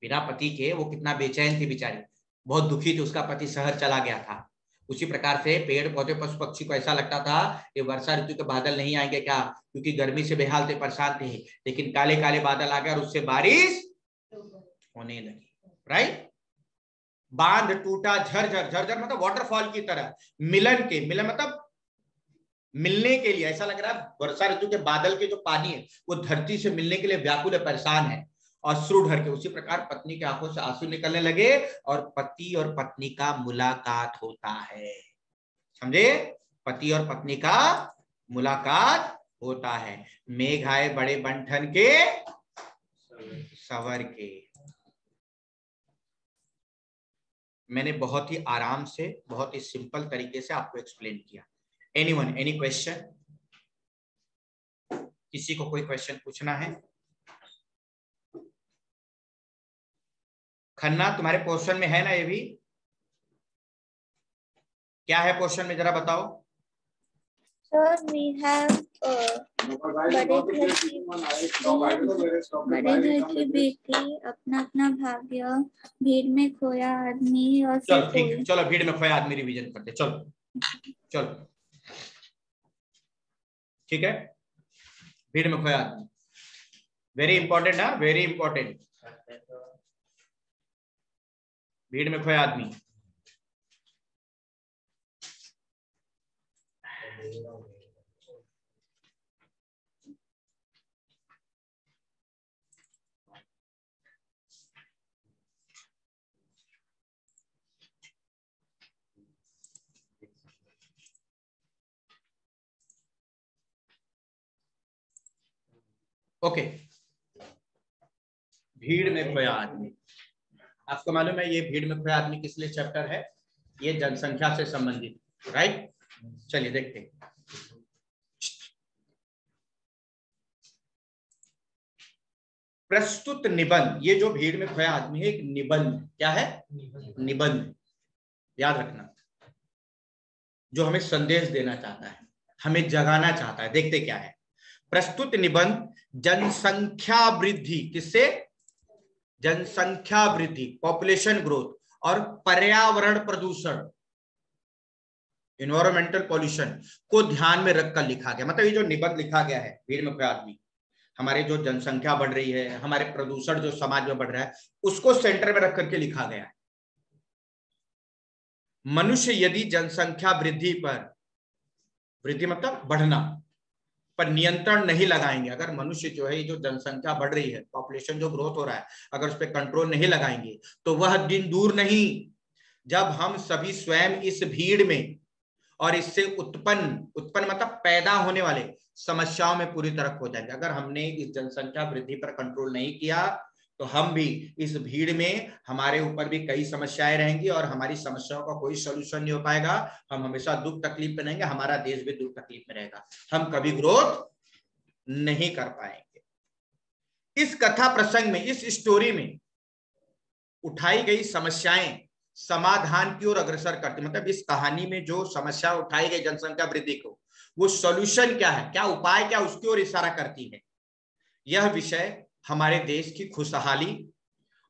बिना पति के वो कितना बेचैन थी बेचारी, बहुत दुखी थी, उसका पति शहर चला गया था। उसी प्रकार से पेड़ पौधे पशु पक्षी को ऐसा लगता था कि वर्षा ऋतु के बादल नहीं आएंगे क्या, क्योंकि गर्मी से बेहाल थे, परेशान थे, लेकिन काले काले बादल आ गए और उससे बारिश होने लगी, राइट। बांध टूटा झरझर, झरझर मतलब वाटरफॉल की तरह, मिलन के, मिलन मतलब मिलने के लिए, ऐसा लग रहा है वर्षा ऋतु के बादल के जो पानी है वो धरती से मिलने के लिए व्याकुल है, परेशान है, अश्रु ढर के। उसी प्रकार पत्नी के आंखों से आंसू निकलने लगे और पति और पत्नी का मुलाकात होता है, समझे, पति और पत्नी का मुलाकात होता है। मेघ आए बड़े बंठन के सवर के। मैंने बहुत ही आराम से, बहुत ही सिंपल तरीके से आपको एक्सप्लेन किया। Anyone, any question? किसी को कोई क्वेश्चन पूछना है? खन्ना तुम्हारे पोर्शन में है ना ये भी? क्या है पोर्शन में, जरा बताओ। सर वी हैव बड़े घर की बेटी, अपना अपना भाग्य, भीड़ में खोया आदमी और फिर चलो ठीक है, चलो भीड़ में खोया आदमी रिवीजन करते, चलो चलो ठीक है। भीड़ में खोया आदमी वेरी इंपॉर्टेंट है, वेरी इंपॉर्टेंट। भीड़ में खोया आदमी, ओके। भीड़ में खोया आदमी, आपको मालूम है ये भीड़ में खोया आदमी किस लिए चैप्टर है? ये जनसंख्या से संबंधित, राइट। चलिए देखते हैं। प्रस्तुत निबंध, ये जो भीड़ में खोया आदमी है एक निबंध, क्या है? निबंध, याद रखना, जो हमें संदेश देना चाहता है, हमें जगाना चाहता है। देखते क्या है। प्रस्तुत निबंध जनसंख्या वृद्धि, किससे? जनसंख्या वृद्धि, पॉपुलेशन ग्रोथ, और पर्यावरण प्रदूषण, इन्वायरमेंटल पॉल्यूशन को ध्यान में रखकर लिखा गया। मतलब ये जो निबंध लिखा गया है भीड़ में खोया आदमी, हमारे जो जनसंख्या बढ़ रही है, हमारे प्रदूषण जो समाज में बढ़ रहा है, उसको सेंटर में रख करके लिखा गया है। मनुष्य यदि जनसंख्या वृद्धि पर, वृद्धि मतलब बढ़ना, पर नियंत्रण नहीं लगाएंगे, अगर मनुष्य जो है, ये जो जनसंख्या बढ़ रही है, पॉपुलेशन जो ग्रोथ हो रहा है, अगर उस पर कंट्रोल नहीं लगाएंगे तो वह दिन दूर नहीं जब हम सभी स्वयं इस भीड़ में और इससे उत्पन्न मतलब पैदा होने वाले समस्याओं में पूरी तरह खो जाएंगे। अगर हमने इस जनसंख्या वृद्धि पर कंट्रोल नहीं किया तो हम भी इस भीड़ में, हमारे ऊपर भी कई समस्याएं रहेंगी और हमारी समस्याओं का कोई सोल्यूशन नहीं हो पाएगा। हम हमेशा दुख तकलीफ में रहेंगे, हमारा देश भी दुख तकलीफ में रहेगा, हम कभी ग्रोथ नहीं कर पाएंगे। इस कथा प्रसंग में, इस स्टोरी में उठाई गई समस्याएं समाधान की ओर अग्रसर करती, मतलब इस कहानी में जो समस्या उठाई गई जनसंख्या वृद्धि को, वो सॉल्यूशन क्या है, क्या उपाय, क्या उसकी ओर इशारा करती है। यह विषय हमारे देश की खुशहाली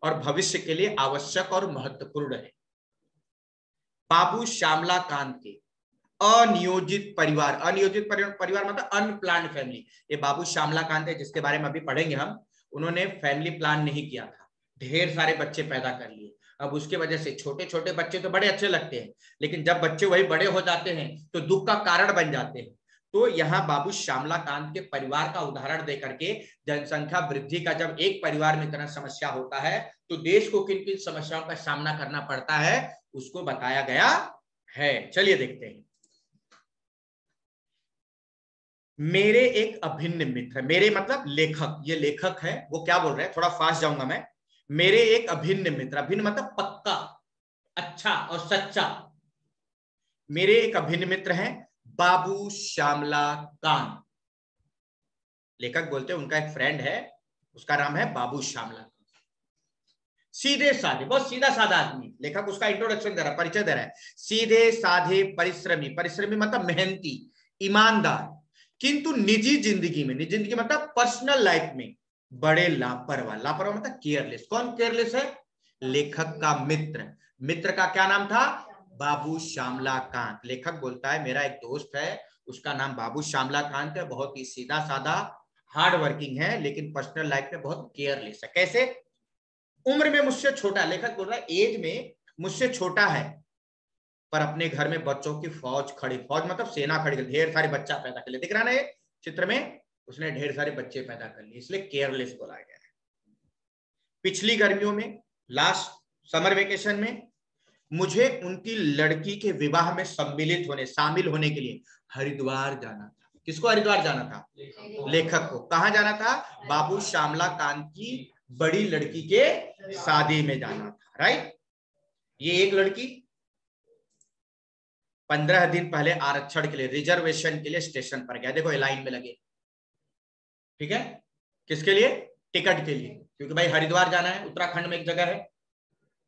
और भविष्य के लिए आवश्यक और महत्वपूर्ण है। बाबू श्यामला कांत के अनियोजित परिवार, अनियोजित परिवार मतलब अनप्लान्ड फैमिली, ये बाबू श्यामला कांत है जिसके बारे में अभी पढ़ेंगे हम। उन्होंने फैमिली प्लान नहीं किया था, ढेर सारे बच्चे पैदा कर लिए। अब उसके वजह से छोटे छोटे बच्चे तो बड़े अच्छे लगते हैं, लेकिन जब बच्चे वही बड़े हो जाते हैं तो दुख का कारण बन जाते हैं। तो यहाँ बाबू श्यामला कांत के परिवार का उदाहरण देकर के जनसंख्या वृद्धि का, जब एक परिवार में इतना समस्या होता है तो देश को किन किन समस्याओं का सामना करना पड़ता है उसको बताया गया है। चलिए देखते हैं। मेरे एक अभिन्न मित्र, मेरे मतलब लेखक, ये लेखक है, वो क्या बोल रहे हैं, थोड़ा फास्ट जाऊंगा मैं। मेरे एक अभिन्न मित्र, अभिन्न मतलब पक्का, अच्छा और सच्चा। मेरे एक अभिन्न मित्र हैं बाबू श्यामला कांत। लेखक बोलते हैं उनका एक फ्रेंड है, उसका नाम है बाबू श्यामला। सीधे साधे, बहुत सीधा साधा आदमी, लेखक उसका इंट्रोडक्शन दे रहा है, परिचय दे रहा है। सीधे साधे परिश्रमी, परिश्रमी मतलब मेहनती, ईमानदार, किंतु निजी जिंदगी में, निजी जिंदगी मतलब पर्सनल लाइफ में बड़े लापरवाह। लापरवाह मतलब केयरलेस। कौन केयरलेस है? लेखक का मित्र। मित्र का क्या नाम था? बाबू श्यामला कांत। लेखक बोलता है मेरा एक दोस्त है, उसका नाम बाबू श्यामला कांत है, बहुत ही सीधा साधा, हार्ड वर्किंग है, लेकिन पर्सनल लाइफ में बहुत केयरलेस है। कैसे? उम्र में मुझसे छोटा, लेखक बोल रहा है एज में मुझसे छोटा है, पर अपने घर में बच्चों की फौज खड़ी, फौज मतलब सेना खड़ी, ढेर सारे बच्चा पैदा कर लिए। दिख रहा ना ये चित्र में, उसने ढेर सारे बच्चे पैदा कर लिए, इसलिए केयरलेस बोला गया है। पिछली गर्मियों में, लास्ट समर वेकेशन में, मुझे उनकी लड़की के विवाह में शामिल होने के लिए हरिद्वार जाना था। किसको हरिद्वार जाना था? लेखक को। कहां जाना था? बाबू श्यामला कांत की बड़ी लड़की के शादी में जाना था, राइट। ये एक लड़की 15 दिन पहले आरक्षण के लिए, रिजर्वेशन के लिए स्टेशन पर गया। देखो ये लाइन में लगे, ठीक है। किसके लिए? टिकट के लिए, क्योंकि भाई हरिद्वार जाना है, उत्तराखंड में एक जगह है,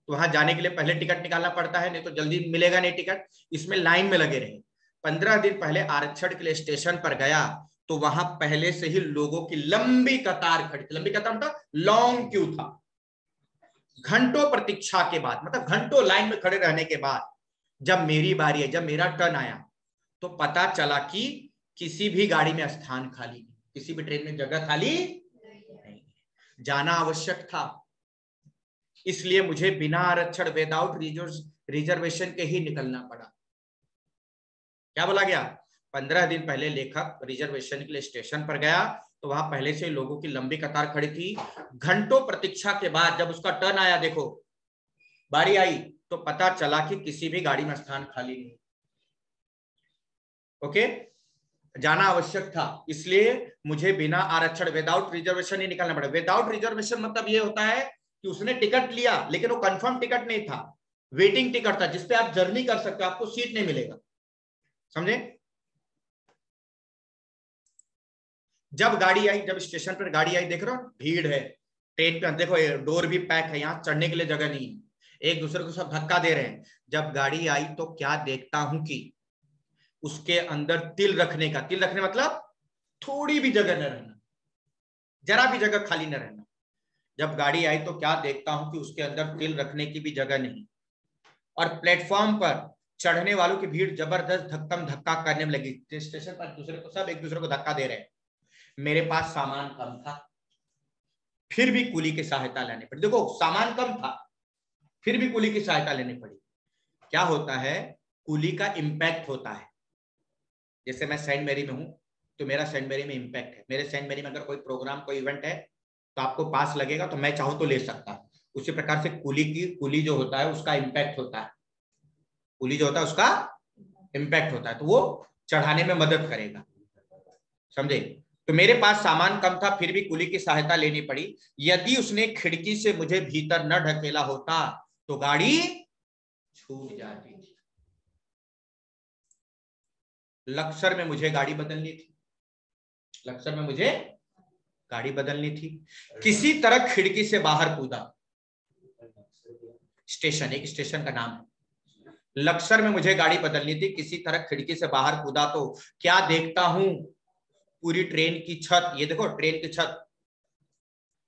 तो वहां जाने के लिए पहले टिकट निकालना पड़ता है, नहीं तो जल्दी मिलेगा नहीं टिकट। इसमें लाइन में लगे रहे। 15 दिन पहले आरक्षण के लिए स्टेशन पर गया तो वहां पहले से ही लोगों की लंबी कतार खड़ी थी। लंबी कतार मतलब लॉन्ग क्यू था। घंटों प्रतीक्षा के बाद, मतलब घंटों लाइन में खड़े रहने के बाद जब मेरी बारी है, जब मेरा टर्न आया, तो पता चला कि किसी भी गाड़ी में स्थान खाली नहीं, किसी भी ट्रेन में जगह खाली नहीं। जाना आवश्यक था, इसलिए मुझे बिना आरक्षण, विदाउट रिजर्वेशन के ही निकलना पड़ा। क्या बोला गया? 15 दिन पहले लेखक रिजर्वेशन के लिए स्टेशन पर गया तो वहां पहले से लोगों की लंबी कतार खड़ी थी। घंटों प्रतीक्षा के बाद जब उसका टर्न आया, देखो बारी आई, तो पता चला कि किसी भी गाड़ी में स्थान खाली नहीं। ओके, जाना आवश्यक था, इसलिए मुझे बिना आरक्षण, विदाउट रिजर्वेशन ही निकलना पड़ा। विदाउट रिजर्वेशन मतलब ये होता है कि उसने टिकट लिया लेकिन वो कंफर्म टिकट नहीं था, वेटिंग टिकट था, जिसपे आप जर्नी कर सकते हो, आपको सीट नहीं मिलेगा। समझे? जब गाड़ी आई, जब स्टेशन पर गाड़ी आई, देख रहे हो भीड़ है ट्रेन पे, देखो डोर भी पैक है, यहां चढ़ने के लिए जगह नहीं है, एक दूसरे को सब धक्का दे रहे हैं। जब गाड़ी आई तो क्या देखता हूं कि उसके अंदर तिल रखने मतलब थोड़ी भी जगह न रहना, जरा भी जगह खाली न रहना। जब गाड़ी आई तो क्या देखता हूं कि उसके अंदर तिल रखने की भी जगह नहीं, और प्लेटफॉर्म पर चढ़ने वालों की भीड़ जबरदस्त धक्कम धक्का करने में लगी। स्टेशन पर दूसरे को, सब एक दूसरे को धक्का दे रहे हैं। मेरे पास सामान कम था, फिर भी कुली की सहायता लेनी पड़ी। देखो सामान कम था, फिर भी कुली की सहायता लेनी पड़ी। क्या होता है? कुली का इंपैक्ट होता है। जैसे मैं सेंट मैरी में हूं तो मेरा सेंट मैरी में इंपैक्ट है। मेरे सेंट मैरी में अगर कोई प्रोग्राम, कोई इवेंट है तो आपको पास लगेगा, तो मैं चाहूं तो ले सकता हूं। उसी प्रकार से कुली जो होता है उसका इंपैक्ट होता है, कुली जो होता है उसका इंपैक्ट होता है, तो वो चढ़ाने में मदद करेगा। समझे? तो मेरे पास सामान कम था, फिर भी कुली की सहायता लेनी पड़ी। यदि उसने खिड़की से मुझे भीतर न ढकेला होता तो गाड़ी छूट जाती थी। लक्सर में मुझे गाड़ी बदलनी थी, लक्सर में मुझे गाड़ी बदलनी थी। किसी तरह खिड़की से बाहर कूदा। स्टेशन, एक स्टेशन का नाम है। लक्सर में मुझे गाड़ी बदलनी थी, किसी तरह खिड़की से बाहर कूदा तो क्या देखता हूं? पूरी ट्रेन की छत, ये देखो ट्रेन की छत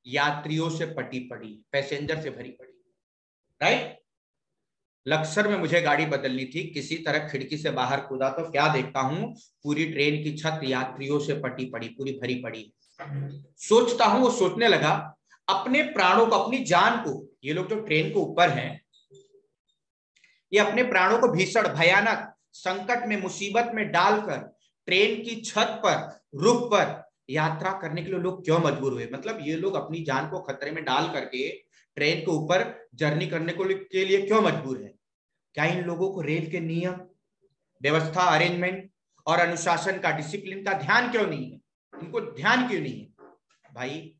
यात्रियों से पटी पड़ी, पैसेंजर से भरी पड़ी, राइट। लक्सर में मुझे गाड़ी बदलनी थी, किसी तरह खिड़की से बाहर कूदा तो क्या देखता हूं? पूरी ट्रेन की छत यात्रियों से पटी पड़ी, पूरी भरी पड़ी। सोचता हूं, वो सोचने लगा, अपने प्राणों को, अपनी जान को, ये लोग जो ट्रेन के ऊपर हैं, ये अपने प्राणों को भीषण भयानक संकट में, मुसीबत में डालकर ट्रेन की छत पर, रुख पर यात्रा करने के लिए लोग क्यों मजबूर हुए? मतलब ये लोग अपनी जान को खतरे में डाल करके ट्रेन के ऊपर जर्नी करने के लिए क्यों मजबूर है? क्या इन लोगों को रेल के नियम, व्यवस्था, अरेंजमेंट और अनुशासन का, डिसिप्लिन का ध्यान क्यों नहीं है? इनको ध्यान क्यों नहीं है? भाई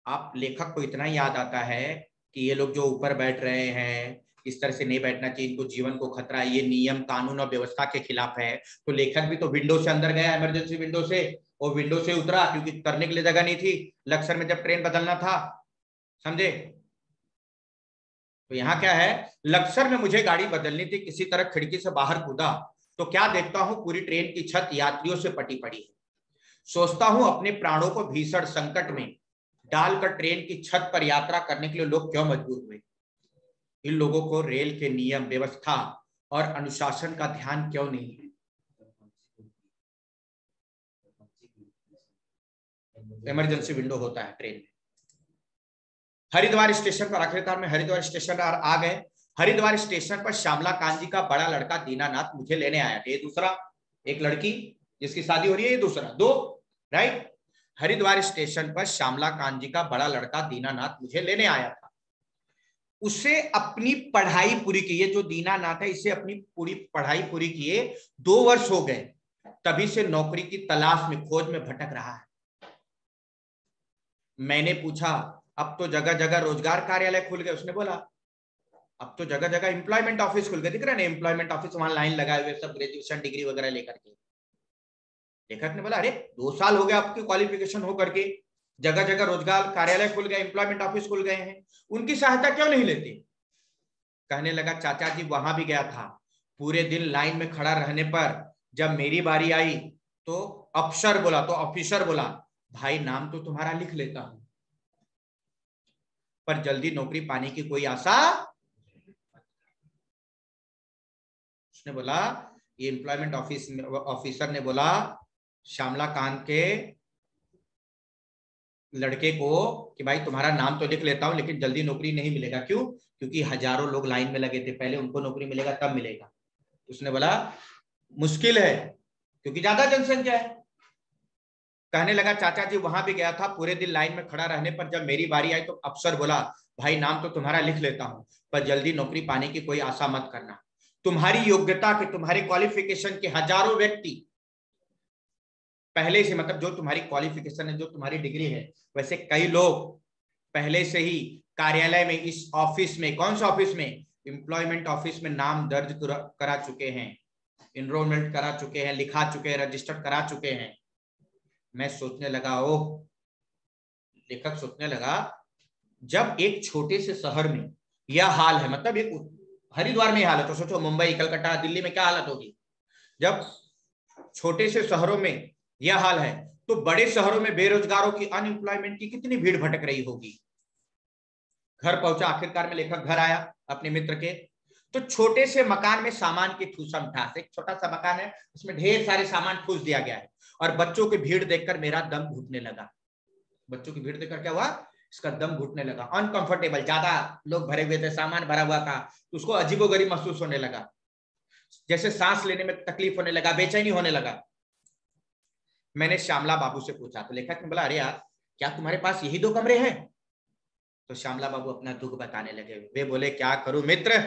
आप लेखक को इतना याद आता है कि ये लोग जो ऊपर बैठ रहे हैं इस तरह से नहीं बैठना चाहिए, इनको जीवन को खतरा है, ये नियम, कानून और व्यवस्था के खिलाफ है। तो लेखक भी तो विंडो से अंदर गया, इमरजेंसी विंडो से, और विंडो से उतरा क्योंकि करने के लिए जगह नहीं थी लक्सर में जब ट्रेन बदलना था। समझे? तो यहाँ क्या है? लक्सर में मुझे गाड़ी बदलनी थी, किसी तरह खिड़की से बाहर कूदा तो क्या देखता हूं? पूरी ट्रेन की छत यात्रियों से पटी पड़ी है। सोचता हूं, अपने प्राणों को भीषण संकट में डालकर ट्रेन की छत पर यात्रा करने के लिए लोग क्यों मजबूर हुए? इन लोगों को रेल के नियम, व्यवस्था और अनुशासन का ध्यान क्यों नहीं है? इमरजेंसी विंडो होता है ट्रेन में, हरिद्वार स्टेशन पर आखिरकार में हरिद्वार स्टेशन पर आ गए। हरिद्वार स्टेशन पर श्यामला कांत जी का बड़ा लड़का दीनानाथ मुझे लेने आया था। ये दूसरा, एक लड़की जिसकी शादी हो रही है, ये दूसरा, दो, राइट। हरिद्वार स्टेशन पर श्यामला कांत जी का बड़ा लड़का दीनानाथ मुझे लेने आया था। उसे अपनी पढ़ाई पूरी की, ये जो दीनानाथ है इसे अपनी पूरी पढ़ाई पूरी किए 2 वर्ष हो गए, तभी से नौकरी की तलाश में, खोज में भटक रहा है। मैंने पूछा अब तो जगह जगह रोजगार कार्यालय खुल गए। उसने बोला अब तो जगह जगह एम्प्लॉयमेंट ऑफिस खुल गए, दिख रहा है ना एम्प्लॉयमेंट ऑफिस, वहां लाइन लगाए हुए सब ग्रेजुएशन डिग्री वगैरह लेकर के। लेखक ने बोला अरे 2 साल हो गए आपकी क्वालिफिकेशन हो करके, जगह जगह रोजगार कार्यालय खुल गए, एम्प्लॉयमेंट ऑफिस खुल गए हैं, उनकी सहायता क्यों नहीं लेते? कहने लगा चाचा जी वहां भी गया था, पूरे दिन लाइन में खड़ा रहने पर जब मेरी बारी आई तो अफसर बोला, तो ऑफिसर बोला भाई नाम तो तुम्हारा लिख लेता हूं, पर जल्दी नौकरी पाने की कोई आशा। उसने बोला, ये एम्प्लॉयमेंट ऑफिसर ने बोला श्यामला कांत के लड़के को कि भाई तुम्हारा नाम तो लिख लेता हूं लेकिन जल्दी नौकरी नहीं मिलेगा। क्यों? क्योंकि हजारों लोग लाइन में लगे थे, पहले उनको नौकरी मिलेगा तब मिलेगा। उसने बोला मुश्किल है क्योंकि ज्यादा जनसंख्या है। कहने लगा चाचा जी वहां भी गया था, पूरे दिन लाइन में खड़ा रहने पर जब मेरी बारी आई तो अफसर बोला भाई नाम तो तुम्हारा लिख लेता हूं पर जल्दी नौकरी पाने की कोई आशा मत करना। तुम्हारी योग्यता के, तुम्हारे क्वालिफिकेशन के हजारों व्यक्ति पहले से, मतलब जो तुम्हारी क्वालिफिकेशन है, जो तुम्हारी डिग्री है, वैसे कई लोग पहले से ही कार्यालय में, इस ऑफिस में, कौन सा ऑफिस में, एम्प्लॉयमेंट ऑफिस में नाम दर्ज करा चुके हैं, एनरोलमेंट करा चुके हैं, लिखा चुके हैं, रजिस्टर्ड करा चुके हैं। मैं सोचने लगा, ओह, लेखक सोचने लगा जब एक छोटे से शहर में यह हाल है, मतलब एक हरिद्वार में हाल है, तो सोचो मुंबई, कलकत्ता, दिल्ली में क्या हालत होगी। जब छोटे से शहरों में यह हाल है तो बड़े शहरों में बेरोजगारों की, अनएम्प्लॉयमेंट की कितनी भीड़ भटक रही होगी। घर पहुंचा, आखिरकार में लेखक घर आया अपने मित्र के, तो छोटे से मकान में सामान की ठूसम ठास, एक छोटा सा मकान है उसमें ढेर सारे सामान ठूस दिया गया है, और बच्चों की भीड़ देखकर मेरा दम घुटने लगा। बच्चों की भीड़ देखकर क्या हुआ, इसका दम घुटने लगा, अनकंफर्टेबल, ज्यादा लोग भरे हुए थे, सामान भरा हुआ था, तो उसको अजीबोगरीब महसूस होने लगा, जैसे सांस लेने में तकलीफ होने लगा, बेचैनी होने लगा। मैंने श्यामला बाबू से पूछा तो लेखक ने बोला अरे यार क्या तुम्हारे पास यही 2 कमरे हैं? तो श्यामला बाबू अपना दुख बताने लगे। वे बोले क्या करूं मित्र,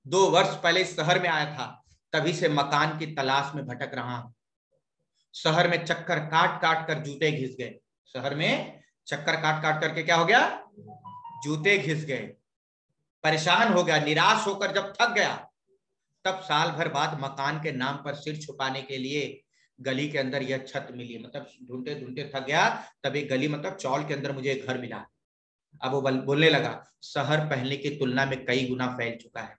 2 वर्ष पहले शहर में आया था, तभी से मकान की तलाश में भटक रहा हूं। शहर में चक्कर काट काट कर जूते घिस गए, शहर में चक्कर काट काट करके क्या हो गया, जूते घिस गए, परेशान हो गया, निराश होकर जब थक गया, तब साल भर बाद मकान के नाम पर सिर छुपाने के लिए गली के अंदर यह छत मिली, मतलब ढूंढते ढूंढते थक गया, तब एक गली, मतलब चौल के अंदर मुझे एक घर मिला। अब वो बोलने लगा शहर पहले की तुलना में कई गुना फैल चुका है,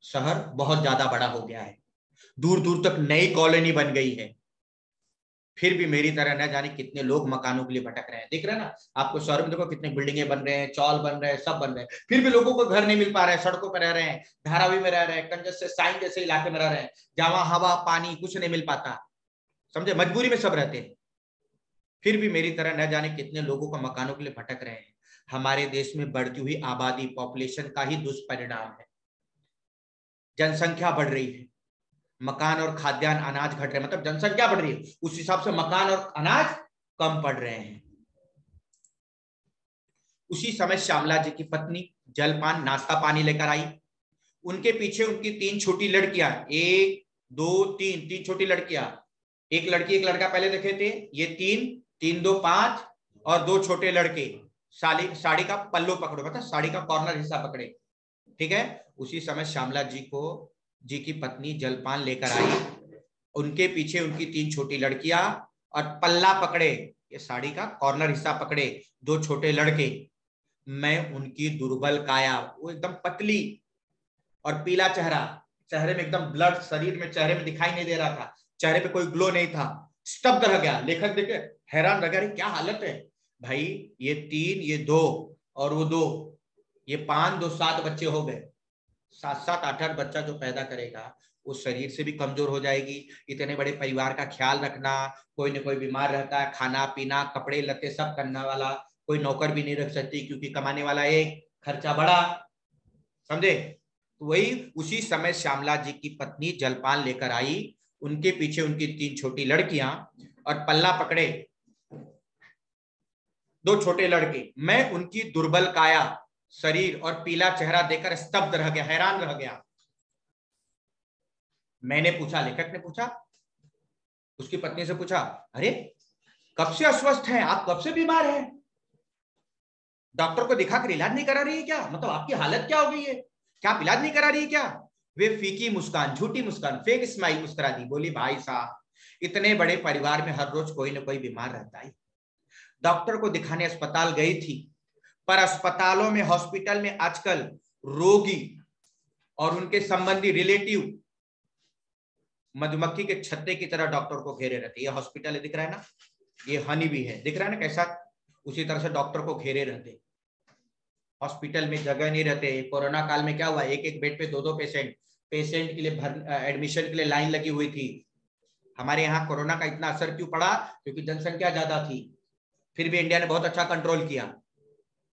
शहर बहुत ज्यादा बड़ा हो गया है, दूर दूर तक नई कॉलोनी बन गई है, फिर भी मेरी तरह न जाने कितने लोग मकानों के लिए भटक रहे हैं। देख रहे हैं ना आपको, शहर में देखो कितने बिल्डिंगे बन रहे हैं, चौल बन रहे हैं, सब बन रहे हैं, फिर भी लोगों को घर नहीं मिल पा रहे हैं, सड़कों पर रह रहे हैं, धारावी में रह रहे हैं, कंजस्टेड जैसे इलाके में रह रहे हैं, जहां हवा पानी कुछ नहीं मिल पाता, समझे, मजबूरी में सब रहते हैं, फिर भी मेरी तरह न जाने कितने लोगों को मकानों के लिए भटक रहे हैं। हमारे देश में बढ़ती हुई आबादी, पॉपुलेशन का ही दुष्परिणाम है, जनसंख्या बढ़ रही है, मकान और खाद्यान्न अनाज घट रहे हैं, मतलब जनसंख्या बढ़ रही है उस हिसाब से मकान और अनाज कम पड़ रहे हैं। उसी समय श्यामला जी की पत्नी जलपान नाश्ता पानी लेकर आई, उनके पीछे उनकी 3 छोटी लड़कियां, 1 2 3 छोटी लड़कियां, एक लड़की एक लड़का पहले देखे थे, ये 3 2 5 और 2 छोटे लड़के, साड़ी का पल्लू पकड़ो, मतलब साड़ी का कॉर्नर हिस्सा पकड़े, ठीक है। उसी समय श्यामला जी की पत्नी जलपान लेकर आई, उनके पीछे उनकी 3 छोटी लड़कियां और पल्ला पकड़े, ये साड़ी का कॉर्नर हिस्सा पकड़े 2 छोटे लड़के। मैं उनकी दुर्बल काया, वो एकदम पतली और पीला चेहरा, चेहरे में एकदम ब्लड शरीर में, चेहरे में दिखाई नहीं दे रहा था, चेहरे पे कोई ग्लो नहीं था, स्तब्ध रह गया। लेखक देखे हैरान रह गया, क्या हालत है भाई, ये 3 ये 2 और वो 2, ये 5 2 7 बच्चे हो गए, 7 8 बच्चा जो पैदा करेगा वो शरीर से भी कमजोर हो जाएगी। इतने बड़े परिवार का ख्याल रखना, कोई न कोई बीमार रहता है, खाना पीना कपड़े लत्ते सब करने वाला, कोई नौकर भी नहीं रख सकती क्योंकि कमाने वाला एक, खर्चा बड़ा, समझे। तो वही उसी समय श्यामला जी की पत्नी जलपान लेकर आई, उनके पीछे उनकी 3 छोटी लड़कियां और पल्ला पकड़े 2 छोटे लड़के। मैं उनकी दुर्बल काया, शरीर और पीला चेहरा देखकर स्तब्ध रह गया, हैरान रह गया। मैंने पूछा, लेखक ने पूछा, उसकी पत्नी से पूछा, अरे कब से अस्वस्थ हैं आप, कब से बीमार हैं, डॉक्टर को दिखाकर इलाज नहीं करा रही है क्या, मतलब आपकी हालत क्या हो गई है, क्या आप इलाज नहीं करा रही है क्या। वे फीकी मुस्कान, झूठी मुस्कान, फेक स्माइल मुस्कुरा दी, बोली, भाई साहब इतने बड़े परिवार में हर रोज कोई ना कोई बीमार रहता है। डॉक्टर को दिखाने अस्पताल गई थी, पर अस्पतालों में, हॉस्पिटल में आजकल रोगी और उनके संबंधी रिलेटिव मधुमक्खी के छत्ते की तरह डॉक्टर को घेरे रहते। ये हॉस्पिटल है, दिख रहा है ना, ये हनी भी है, दिख रहा है ना कैसा, उसी तरह से डॉक्टर को घेरे रहते। हॉस्पिटल में जगह नहीं रहते। कोरोना काल में क्या हुआ, एक एक बेड पे 2-2 पेशेंट के लिए एडमिशन के लिए लाइन लगी हुई थी। हमारे यहाँ कोरोना का इतना असर क्यों पड़ा, क्योंकि जनसंख्या ज्यादा थी, फिर भी इंडिया ने बहुत अच्छा कंट्रोल किया,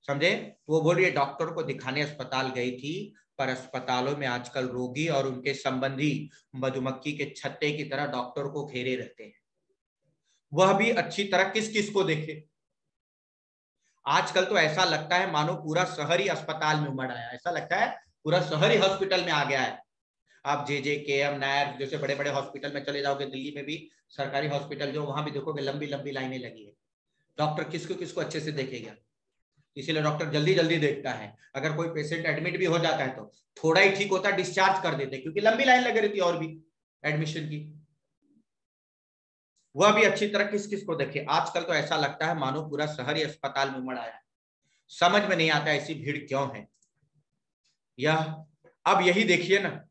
समझे। वो बोल रही है डॉक्टर को दिखाने अस्पताल गई थी, पर अस्पतालों में आजकल रोगी और उनके संबंधी मधुमक्खी के छत्ते की तरह डॉक्टर को घेरे रहते हैं, वह भी अच्छी तरह किस किस को देखे। आजकल तो ऐसा लगता है मानो पूरा शहर ही अस्पताल में उमड़ आया, ऐसा लगता है पूरा शहर ही हॉस्पिटल में आ गया है। आप JJKM नायर जैसे बड़े बड़े हॉस्पिटल में चले जाओगे, दिल्ली में भी सरकारी हॉस्पिटल जो, वहां भी देखोगे लंबी लंबी लाइनें लगी है। डॉक्टर किसको किसको अच्छे से देखेगा, इसीलिए डॉक्टर जल्दी जल्दी देखता है। अगर कोई पेशेंट एडमिट भी हो जाता है तो थोड़ा ही ठीक होता है, डिस्चार्ज कर देते, क्योंकि लंबी लाइन लगी रहती है और भी एडमिशन की। वह भी अच्छी तरह किस किस को देखे। आजकल तो ऐसा लगता है मानो पूरा शहर ही अस्पताल में उमड़ आया है। समझ में नहीं आता ऐसी भीड़ क्यों है। यह अब यही देखिए ना,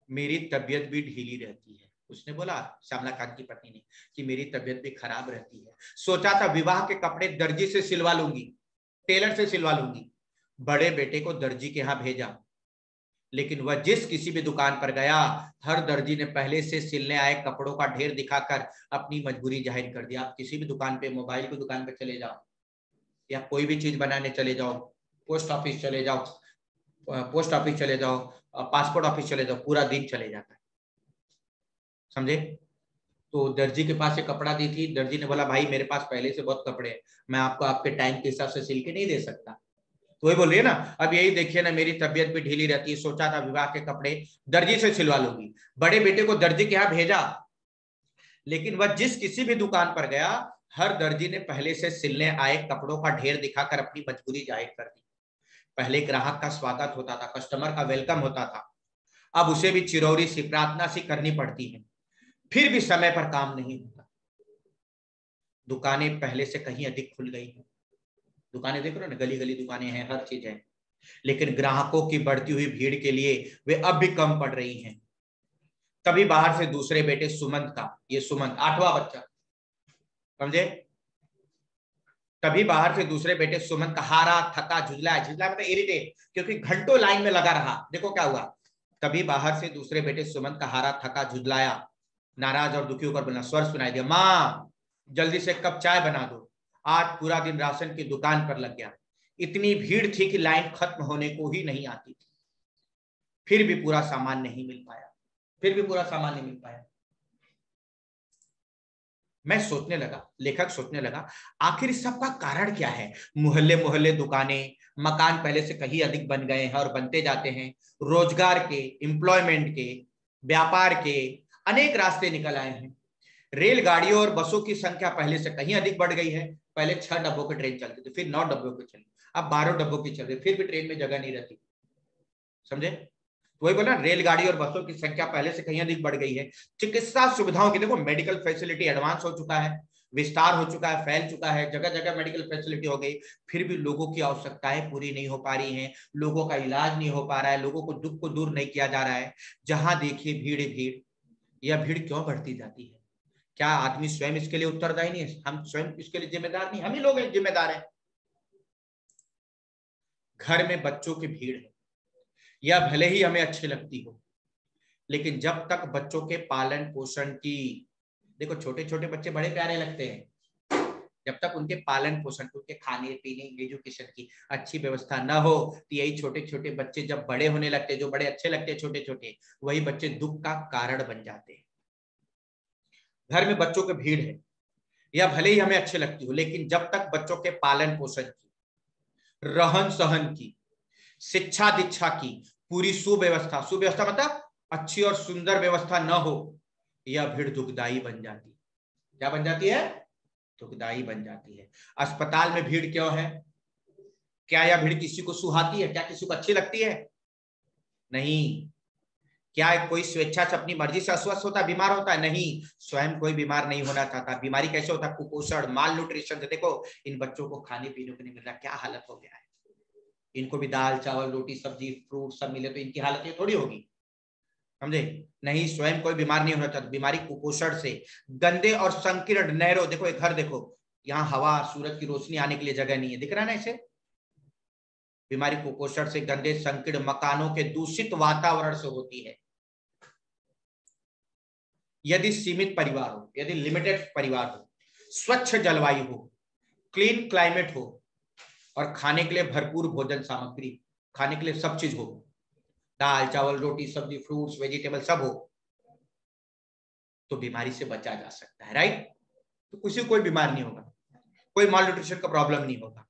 मेरी तबीयत भी ढीली रहती है। उसने बोला, श्यामला खान की पत्नी ने, कि मेरी तबीयत भी खराब रहती है। सोचा था विवाह के कपड़े दर्जी से सिलवा लूंगी, टेलर से सिलवा लूंगी। बड़े बेटे को दर्जी के यहाँ भेजा, लेकिन वह जिस किसी भी दुकान पर गया, हर दर्जी ने पहले से सिलने आए कपड़ों का ढेर दिखाकर अपनी मजबूरी जाहिर कर दिया। आप किसी भी दुकान पे, मोबाइल की दुकान पे चले जाओ या कोई भी चीज बनाने चले जाओ, पोस्ट ऑफिस चले जाओ, पासपोर्ट ऑफिस चले जाओ, पूरा दिन चले जाता है, समझे। तो दर्जी के पास एक कपड़ा दी थी, दर्जी ने बोला, भाई मेरे पास पहले से बहुत कपड़े हैं, मैं आपको आपके टाइम के हिसाब से सिल के नहीं दे सकता। तो वही बोल रही है ना, अब यही देखिए ना, मेरी तबीयत भी ढीली रहती है। सोचा था विवाह के कपड़े दर्जी से सिलवा लूंगी। बड़े बेटे को दर्जी के यहाँ भेजा, लेकिन वह जिस किसी भी दुकान पर गया, हर दर्जी ने पहले से सिलने आए कपड़ों का ढेर दिखाकर अपनी मजबूरी जाहिर कर दी। पहले ग्राहक का स्वागत होता था, कस्टमर का वेलकम होता था, अब उसे भी चिरौरी सी, प्रार्थना सी करनी पड़ती है, फिर भी समय पर काम नहीं होता। दुकानें पहले से कहीं अधिक खुल गई हैं, दुकानें देख रहे हो ना, गली गली दुकानें हैं, हर चीज है, लेकिन ग्राहकों की बढ़ती हुई भीड़ के लिए वे अब भी कम पड़ रही हैं। तभी बाहर से दूसरे बेटे सुमंत का, ये सुमंत 8वां बच्चा, समझे, तभी बाहर से दूसरे बेटे सुमंत का हारा, थका, झुंझला मतलब इरिटेट, क्योंकि घंटों लाइन में लगा रहा। देखो क्या हुआ, तभी बाहर से दूसरे बेटे सुमंत का हारा, थका, झुंझलाया, नाराज और दुखी होकर बोला, स्वर सुनाई दिया, माँ जल्दी से 1 कप चाय बना दो, आज पूरा दिन राशन की दुकान पर लग गया। इतनी भीड़ थी कि लाइन खत्म होने को ही नहीं आती थी, फिर भी पूरा सामान नहीं मिल पाया। मैं सोचने लगा, लेखक सोचने लगा, आखिर इस सब का कारण क्या है। मोहल्ले मोहल्ले दुकानें, मकान पहले से कहीं अधिक बन गए हैं और बनते जाते हैं। रोजगार के, एम्प्लॉयमेंट के, व्यापार के अनेक रास्ते निकल आए हैं। रेलगाड़ियों और बसों की संख्या पहले से कहीं अधिक बढ़ गई है। पहले 6 डब्बों की ट्रेन चलती थी, फिर 9 डब्बों की चली, अब 12 डब्बों की चल रही, फिर भी ट्रेन में जगह नहीं रहती, समझे। वही बोला, रेलगाड़ी और बसों की संख्या पहले से कहीं अधिक बढ़ गई है। चिकित्सा सुविधाओं की, देखो मेडिकल फैसिलिटी एडवांस हो चुका है, विस्तार हो चुका है, फैल चुका है, जगह जगह मेडिकल फैसिलिटी हो गई, फिर भी लोगों की आवश्यकताएं पूरी नहीं हो पा रही हैं, लोगों का इलाज नहीं हो पा रहा है, लोगों को दुख को दूर नहीं किया जा रहा है। जहां देखिए भीड़ ही भीड़। यह भीड़ क्यों बढ़ती जाती है? क्या आदमी स्वयं इसके लिए उत्तरदायी नहीं है? हम स्वयं इसके लिए जिम्मेदार नहीं, हम ही लोग हैं जिम्मेदार हैं। घर में बच्चों की भीड़ है, यह भले ही हमें अच्छी लगती हो, लेकिन जब तक बच्चों के पालन पोषण की, देखो छोटे छोटे बच्चे बड़े प्यारे लगते हैं, जब तक उनके पालन पोषण, उनके खाने पीने, एजुकेशन की अच्छी व्यवस्था न हो, तो यही छोटे छोटे बच्चे जब बड़े होने लगते, जो बड़े अच्छे लगते हैं छोटे छोटे, वही बच्चे दुख का कारण बन जाते हैं। घर में बच्चों की भीड़ है, या भले ही हमें अच्छे लगती हो, लेकिन जब तक बच्चों के पालन पोषण की, रहन सहन की, शिक्षा दीक्षा की पूरी सुव्यवस्था, सुव्यवस्था मतलब अच्छी और सुंदर व्यवस्था न हो, यह भीड़ दुखदाई बन जाती है। क्या बन जाती है? दुखदाई बन जाती है। अस्पताल में भीड़ क्यों है? क्या यह भीड़ किसी को सुहाती है? क्या किसी को अच्छी लगती है? नहीं। क्या कोई स्वेच्छा से अपनी मर्जी से अस्वस्थ होता है, बीमार होता है? नहीं। स्वयं कोई बीमार नहीं होना चाहता। बीमारी कैसे होता है? कुपोषण, माल न्यूट्रिशन से। देखो इन बच्चों को खाने पीने को नहीं मिल रहा, क्या हालत हो गया है। इनको भी दाल चावल रोटी सब्जी फ्रूट सब मिले तो इनकी हालत ये थोड़ी होगी, समझे? नहीं, स्वयं कोई बीमार नहीं होना चाहता। बीमारी कुपोषण से, गंदे और संकीर्ण नहरों, देखो एक घर देखो, यहाँ हवा सूरज की रोशनी आने के लिए जगह नहीं है, दिख रहा है ना इसे? बीमारी कुपोषण से, गंदे संकीर्ण मकानों के दूषित वातावरण से होती है। यदि सीमित परिवार हो, यदि लिमिटेड परिवार हो, स्वच्छ जलवायु हो, क्लीन क्लाइमेट हो, और खाने के लिए भरपूर भोजन सामग्री, खाने के लिए सब चीज हो, दाल चावल रोटी सब्जी फ्रूट्स वेजिटेबल सब हो, तो बीमारी से बचा जा सकता है, राइट? तो किसी को कोई बीमार नहीं होगा, कोई माल न्यूट्रिशन का प्रॉब्लम नहीं होगा।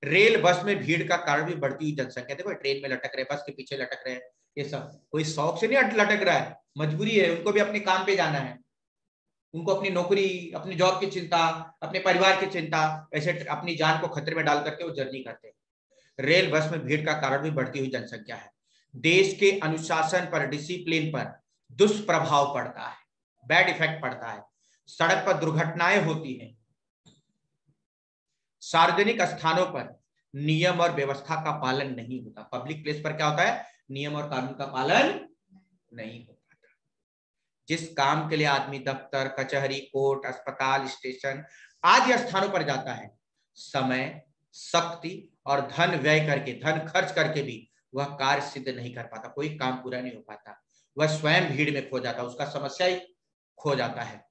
रेल बस में भीड़ का कारण भी बढ़ती हुई जनसंख्या। देखो ट्रेन में लटक रहे, बस के पीछे लटक रहे, ये सब कोई शौक से नहीं लटक रहा है, मजबूरी है, उनको भी अपने काम पे जाना है, उनको अपनी नौकरी अपनी जॉब की चिंता, अपने परिवार की चिंता, ऐसे अपनी जान को खतरे में डाल करके वो जर्नी करते हैं। रेल बस में भीड़ का कारण भी बढ़ती हुई जनसंख्या है। देश के अनुशासन पर, डिसिप्लिन पर दुष्प्रभाव पड़ता है, बैड इफेक्ट पड़ता है। सड़क पर दुर्घटनाएं होती हैं। सार्वजनिक स्थानों पर नियम और व्यवस्था का पालन नहीं होता। पब्लिक प्लेस पर क्या होता है? नियम और कानून का पालन नहीं हो पाता। जिस काम के लिए आदमी दफ्तर कचहरी कोर्ट अस्पताल स्टेशन आदि स्थानों पर जाता है, समय शक्ति और धन व्यय करके, धन खर्च करके भी वह कार्य सिद्ध नहीं कर पाता, कोई काम पूरा नहीं हो पाता, वह स्वयं भीड़ में खो जाता, उसका समस्या ही खो जाता है।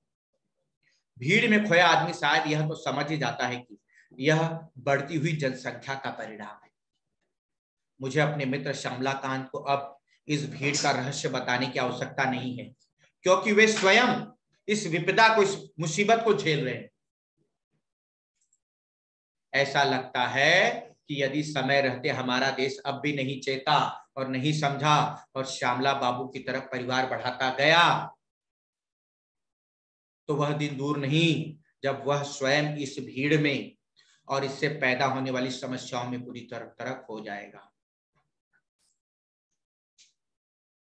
भीड़ में खोया आदमी शायद यह तो समझ ही जाता है कि यह बढ़ती हुई जनसंख्या का परिणाम है। मुझे अपने मित्र श्यामलाकांत को अब इस भीड़ का रहस्य बताने की आवश्यकता नहीं है, क्योंकि वे स्वयं इस विपदा को, इस मुसीबत को झेल रहे हैं। ऐसा लगता है कि यदि समय रहते हमारा देश अब भी नहीं चेता और नहीं समझा और श्यामला बाबू की तरफ परिवार बढ़ाता गया, तो वह दिन दूर नहीं जब वह स्वयं इस भीड़ में और इससे पैदा होने वाली समस्याओं में पूरी तरह खो जाएगा।